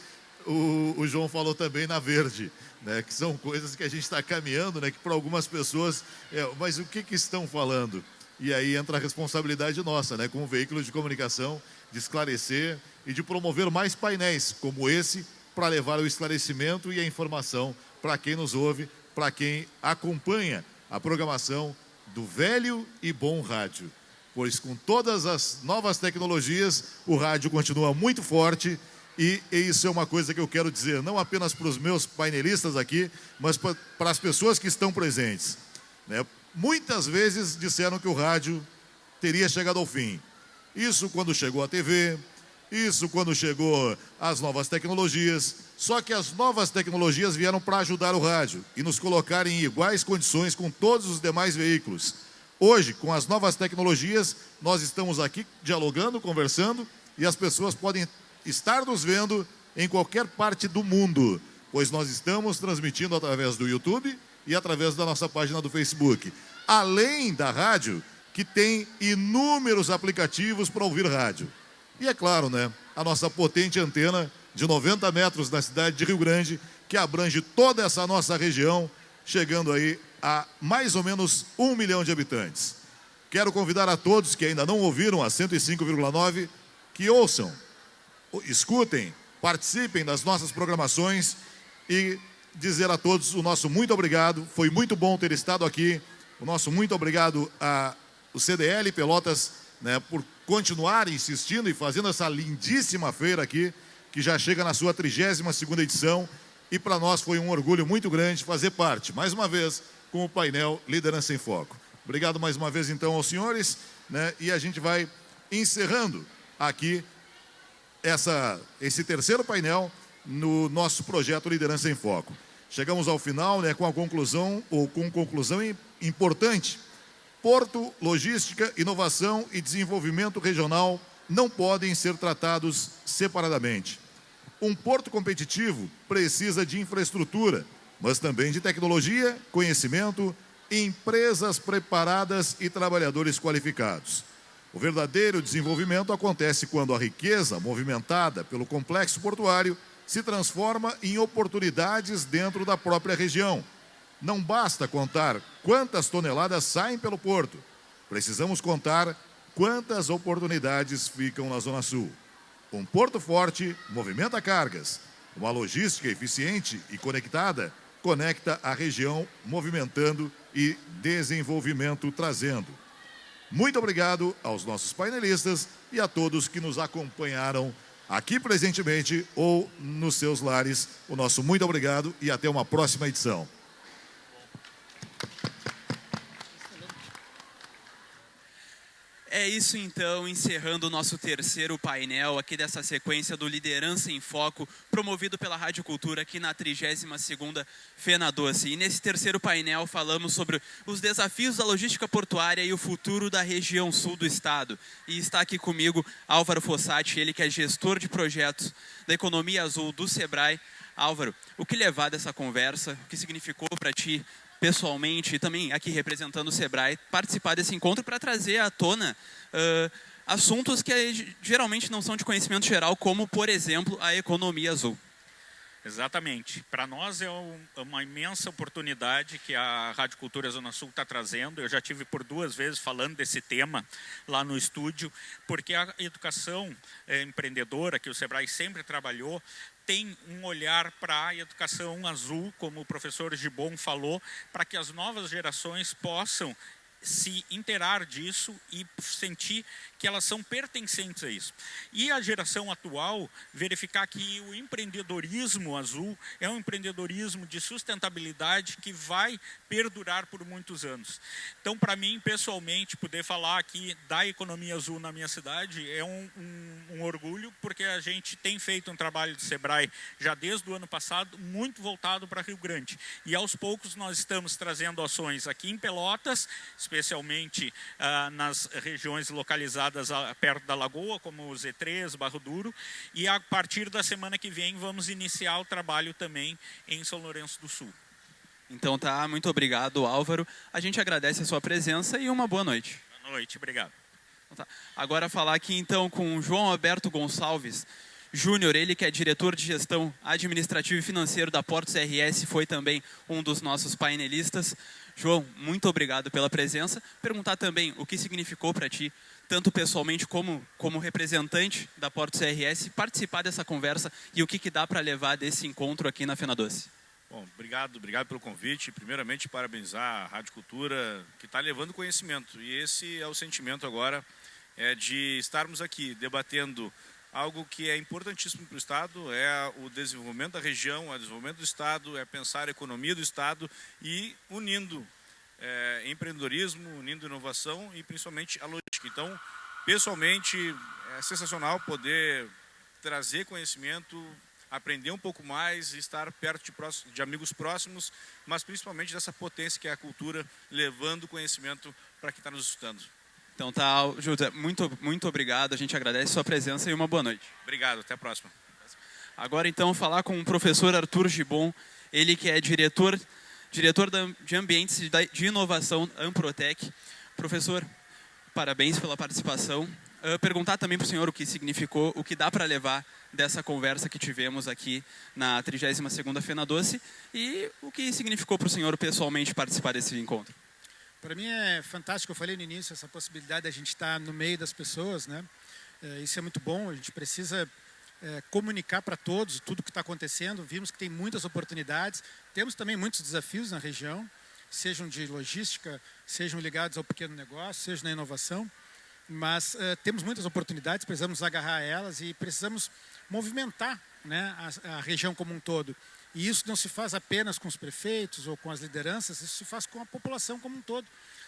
o João falou também na Verde, né, que são coisas que a gente está caminhando, né, que para algumas pessoas, mas o que estão falando? E aí entra a responsabilidade nossa, né, como veículo de comunicação, de esclarecer e de promover mais painéis como esse para levar o esclarecimento e a informação para quem nos ouve, para quem acompanha a programação do velho e bom rádio, pois com todas as novas tecnologias, o rádio continua muito forte e isso é uma coisa que eu quero dizer, não apenas para os meus painelistas aqui, mas para as pessoas que estão presentes, né? Muitas vezes disseram que o rádio teria chegado ao fim. Isso quando chegou a TV, isso quando chegou as novas tecnologias, só que as novas tecnologias vieram para ajudar o rádio e nos colocar em iguais condições com todos os demais veículos. Hoje, com as novas tecnologias, nós estamos aqui dialogando, conversando e as pessoas podem estar nos vendo em qualquer parte do mundo, pois nós estamos transmitindo através do YouTube e através da nossa página do Facebook. Além da rádio, que tem inúmeros aplicativos para ouvir rádio. E é claro, né, a nossa potente antena de 90 metros na cidade de Rio Grande, que abrange toda essa nossa região, chegando aí a mais ou menos 1 milhão de habitantes. Quero convidar a todos que ainda não ouviram a 105,9, que ouçam, escutem, participem das nossas programações e dizer a todos o nosso muito obrigado. Foi muito bom ter estado aqui. O nosso muito obrigado ao CDL Pelotas, né, por continuar insistindo e fazendo essa lindíssima feira aqui, que já chega na sua 32ª edição, e para nós foi um orgulho muito grande fazer parte, mais uma vez, com o painel Liderança em Foco. Obrigado mais uma vez, então, aos senhores, né, e a gente vai encerrando aqui esse terceiro painel no nosso projeto Liderança em Foco. Chegamos ao final, né, com conclusão importante. Porto, logística, inovação e desenvolvimento regional não podem ser tratados separadamente. Um porto competitivo precisa de infraestrutura, mas também de tecnologia, conhecimento, empresas preparadas e trabalhadores qualificados. O verdadeiro desenvolvimento acontece quando a riqueza movimentada pelo complexo portuário se transforma em oportunidades dentro da própria região. Não basta contar quantas toneladas saem pelo porto. Precisamos contar quantas oportunidades ficam na Zona Sul. Um porto forte movimenta cargas. Uma logística eficiente e conectada conecta a região, movimentando e desenvolvimento trazendo. Muito obrigado aos nossos painelistas e a todos que nos acompanharam aqui presentemente ou nos seus lares. O nosso muito obrigado e até uma próxima edição. É isso então, encerrando o nosso terceiro painel aqui dessa sequência do Liderança em Foco, promovido pela Rádio Cultura aqui na 32ª FenaDoce. E nesse terceiro painel falamos sobre os desafios da logística portuária e o futuro da região sul do estado. E está aqui comigo Álvaro Fossati, ele que é gestor de projetos da Economia Azul do Sebrae. Álvaro, o que levar dessa conversa, o que significou para ti pessoalmente e também aqui representando o Sebrae, participar desse encontro para trazer à tona assuntos que geralmente não são de conhecimento geral, como, por exemplo, a economia azul. Exatamente. Para nós é uma imensa oportunidade que a Rádio Cultura Zona Sul está trazendo. Eu já tive por 2 vezes falando desse tema lá no estúdio, porque a educação empreendedora, que o Sebrae sempre trabalhou, tem um olhar para a educação azul, como o professor Gibon falou, para que as novas gerações possam se inteirar disso e sentir que elas são pertencentes a isso. E a geração atual verificar que o empreendedorismo azul é um empreendedorismo de sustentabilidade que vai perdurar por muitos anos. Então, para mim, pessoalmente, poder falar aqui da economia azul na minha cidade é um orgulho, porque a gente tem feito um trabalho de Sebrae já desde o ano passado, muito voltado para Rio Grande. E aos poucos nós estamos trazendo ações aqui em Pelotas, especialmente nas regiões localizadas perto da Lagoa, como o Z3, Barro Duro, e a partir da semana que vem vamos iniciar o trabalho também em São Lourenço do Sul. Então tá, muito obrigado, Álvaro. A gente agradece a sua presença e uma boa noite. Boa noite, obrigado. Então, tá. Agora falar aqui então com o João Alberto Gonçalves Júnior, ele que é diretor de gestão administrativo e financeiro da Portos RS, foi também um dos nossos painelistas. João, muito obrigado pela presença. Perguntar também o que significou para ti, tanto pessoalmente como representante da Portos RS, participar dessa conversa e o que dá para levar desse encontro aqui na FenaDoce. Bom, obrigado pelo convite. Primeiramente, parabenizar a Rádio Cultura, que está levando conhecimento. E esse é o sentimento agora, de estarmos aqui debatendo algo que é importantíssimo para o Estado, é o desenvolvimento da região, é o desenvolvimento do Estado, é pensar a economia do Estado e unindo empreendedorismo, unindo inovação e principalmente a logística. Então, pessoalmente, é sensacional poder trazer conhecimento, aprender um pouco mais, estar perto de amigos próximos, mas principalmente dessa potência que é a cultura, levando conhecimento para quem está nos escutando. Então tá, Júlio, muito obrigado, a gente agradece a sua presença e uma boa noite. Obrigado, até a próxima. Agora então falar com o professor Arthur Gibon, ele que é diretor de ambientes de inovação Amprotec. Professor, parabéns pela participação. Perguntar também para o senhor o que significou, o que dá para levar dessa conversa que tivemos aqui na 32ª FenaDoce e o que significou para o senhor pessoalmente participar desse encontro. Para mim é fantástico, eu falei no início, essa possibilidade de a gente estar no meio das pessoas, né? Isso é muito bom, a gente precisa comunicar para todos tudo o que está acontecendo. Vimos que tem muitas oportunidades, temos também muitos desafios na região, sejam de logística, sejam ligados ao pequeno negócio, sejam na inovação, mas temos muitas oportunidades, precisamos agarrar elas e precisamos movimentar, né, a região como um todo. E isso não se faz apenas com os prefeitos ou com as lideranças, isso se faz com a população como um todo.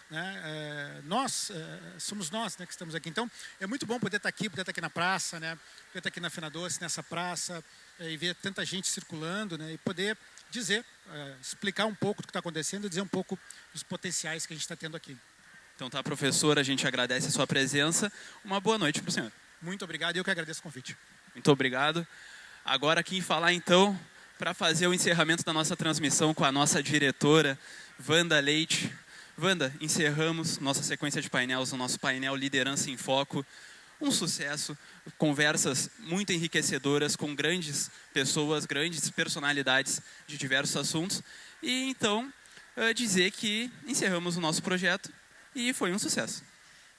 Né? Somos nós, né, que estamos aqui. Então, é muito bom poder estar aqui na praça, né? Poder estar aqui na FenaDoce, nessa praça, e ver tanta gente circulando, né? E poder dizer, explicar um pouco do que está acontecendo e dizer um pouco dos potenciais que a gente está tendo aqui. Então tá, professor, a gente agradece a sua presença. Uma boa noite para o senhor. Muito obrigado, eu que agradeço o convite. Muito obrigado. Agora aqui falar então, para fazer o encerramento da nossa transmissão com a nossa diretora, Wanda Leite. Wanda, encerramos nossa sequência de painéis, o nosso painel Liderança em Foco. Um sucesso, conversas muito enriquecedoras com grandes pessoas, grandes personalidades de diversos assuntos. E então, dizer que encerramos o nosso projeto e foi um sucesso.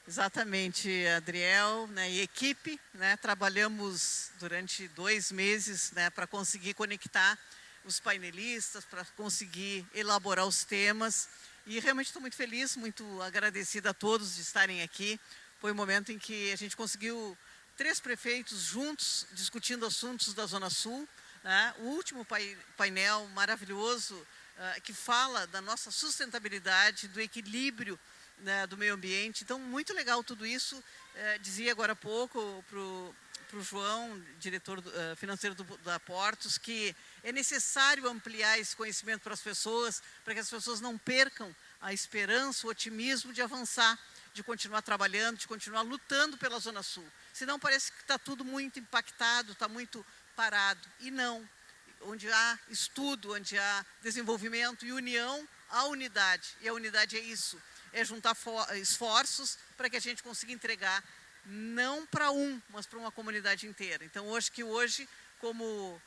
Exatamente, Adriel, né, e equipe, né, trabalhamos durante 2 meses, né, para conseguir conectar os painelistas, para conseguir elaborar os temas. E realmente estou muito feliz, muito agradecida a todos de estarem aqui. Foi um momento em que a gente conseguiu 3 prefeitos juntos discutindo assuntos da Zona Sul. Né? O último painel maravilhoso que fala da nossa sustentabilidade, do equilíbrio, né, do meio ambiente. Então, muito legal tudo isso. Dizia agora há pouco para o João, diretor financeiro da Portos, que é necessário ampliar esse conhecimento para as pessoas, para que as pessoas não percam a esperança, o otimismo de avançar, de continuar trabalhando, de continuar lutando pela Zona Sul. Senão parece que está tudo muito impactado, está muito parado. E não. Onde há estudo, onde há desenvolvimento e união, há unidade. E a unidade é isso, é juntar esforços para que a gente consiga entregar não para mas para uma comunidade inteira. Então, hoje, como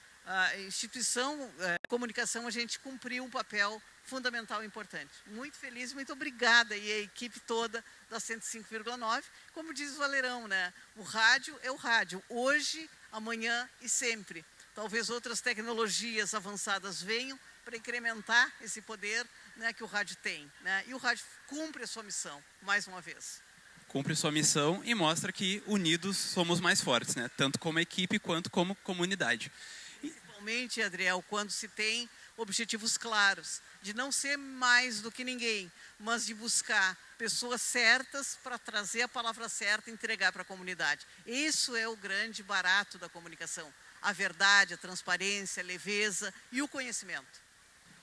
instituição de comunicação, a gente cumpriu um papel fundamental e importante. Muito feliz, muito obrigada e a equipe toda da 105,9. Como diz o Valerão, né? O rádio é o rádio, hoje, amanhã e sempre. Talvez outras tecnologias avançadas venham para incrementar esse poder, né, que o rádio tem. Né? E o rádio cumpre a sua missão, mais uma vez. Cumpre sua missão e mostra que unidos somos mais fortes, né? Tanto como equipe quanto como comunidade. Principalmente, Adriel, quando se tem objetivos claros, de não ser mais do que ninguém, mas de buscar pessoas certas para trazer a palavra certa e entregar para a comunidade. Isso é o grande barato da comunicação. A verdade, a transparência, a leveza e o conhecimento.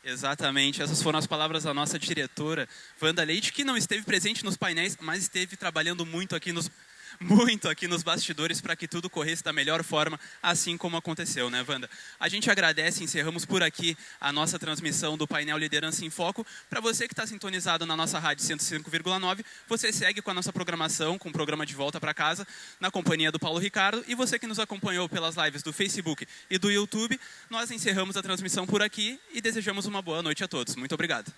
Exatamente, essas foram as palavras da nossa diretora, Wanda Leite, que não esteve presente nos painéis, mas esteve trabalhando muito aqui nos bastidores para que tudo corresse da melhor forma, assim como aconteceu, né, Wanda? A gente agradece e encerramos por aqui a nossa transmissão do painel Liderança em Foco. Para você que está sintonizado na nossa rádio 105,9, você segue com a nossa programação, com o programa De Volta para Casa, na companhia do Paulo Ricardo. E você que nos acompanhou pelas lives do Facebook e do YouTube, nós encerramos a transmissão por aqui e desejamos uma boa noite a todos. Muito obrigado.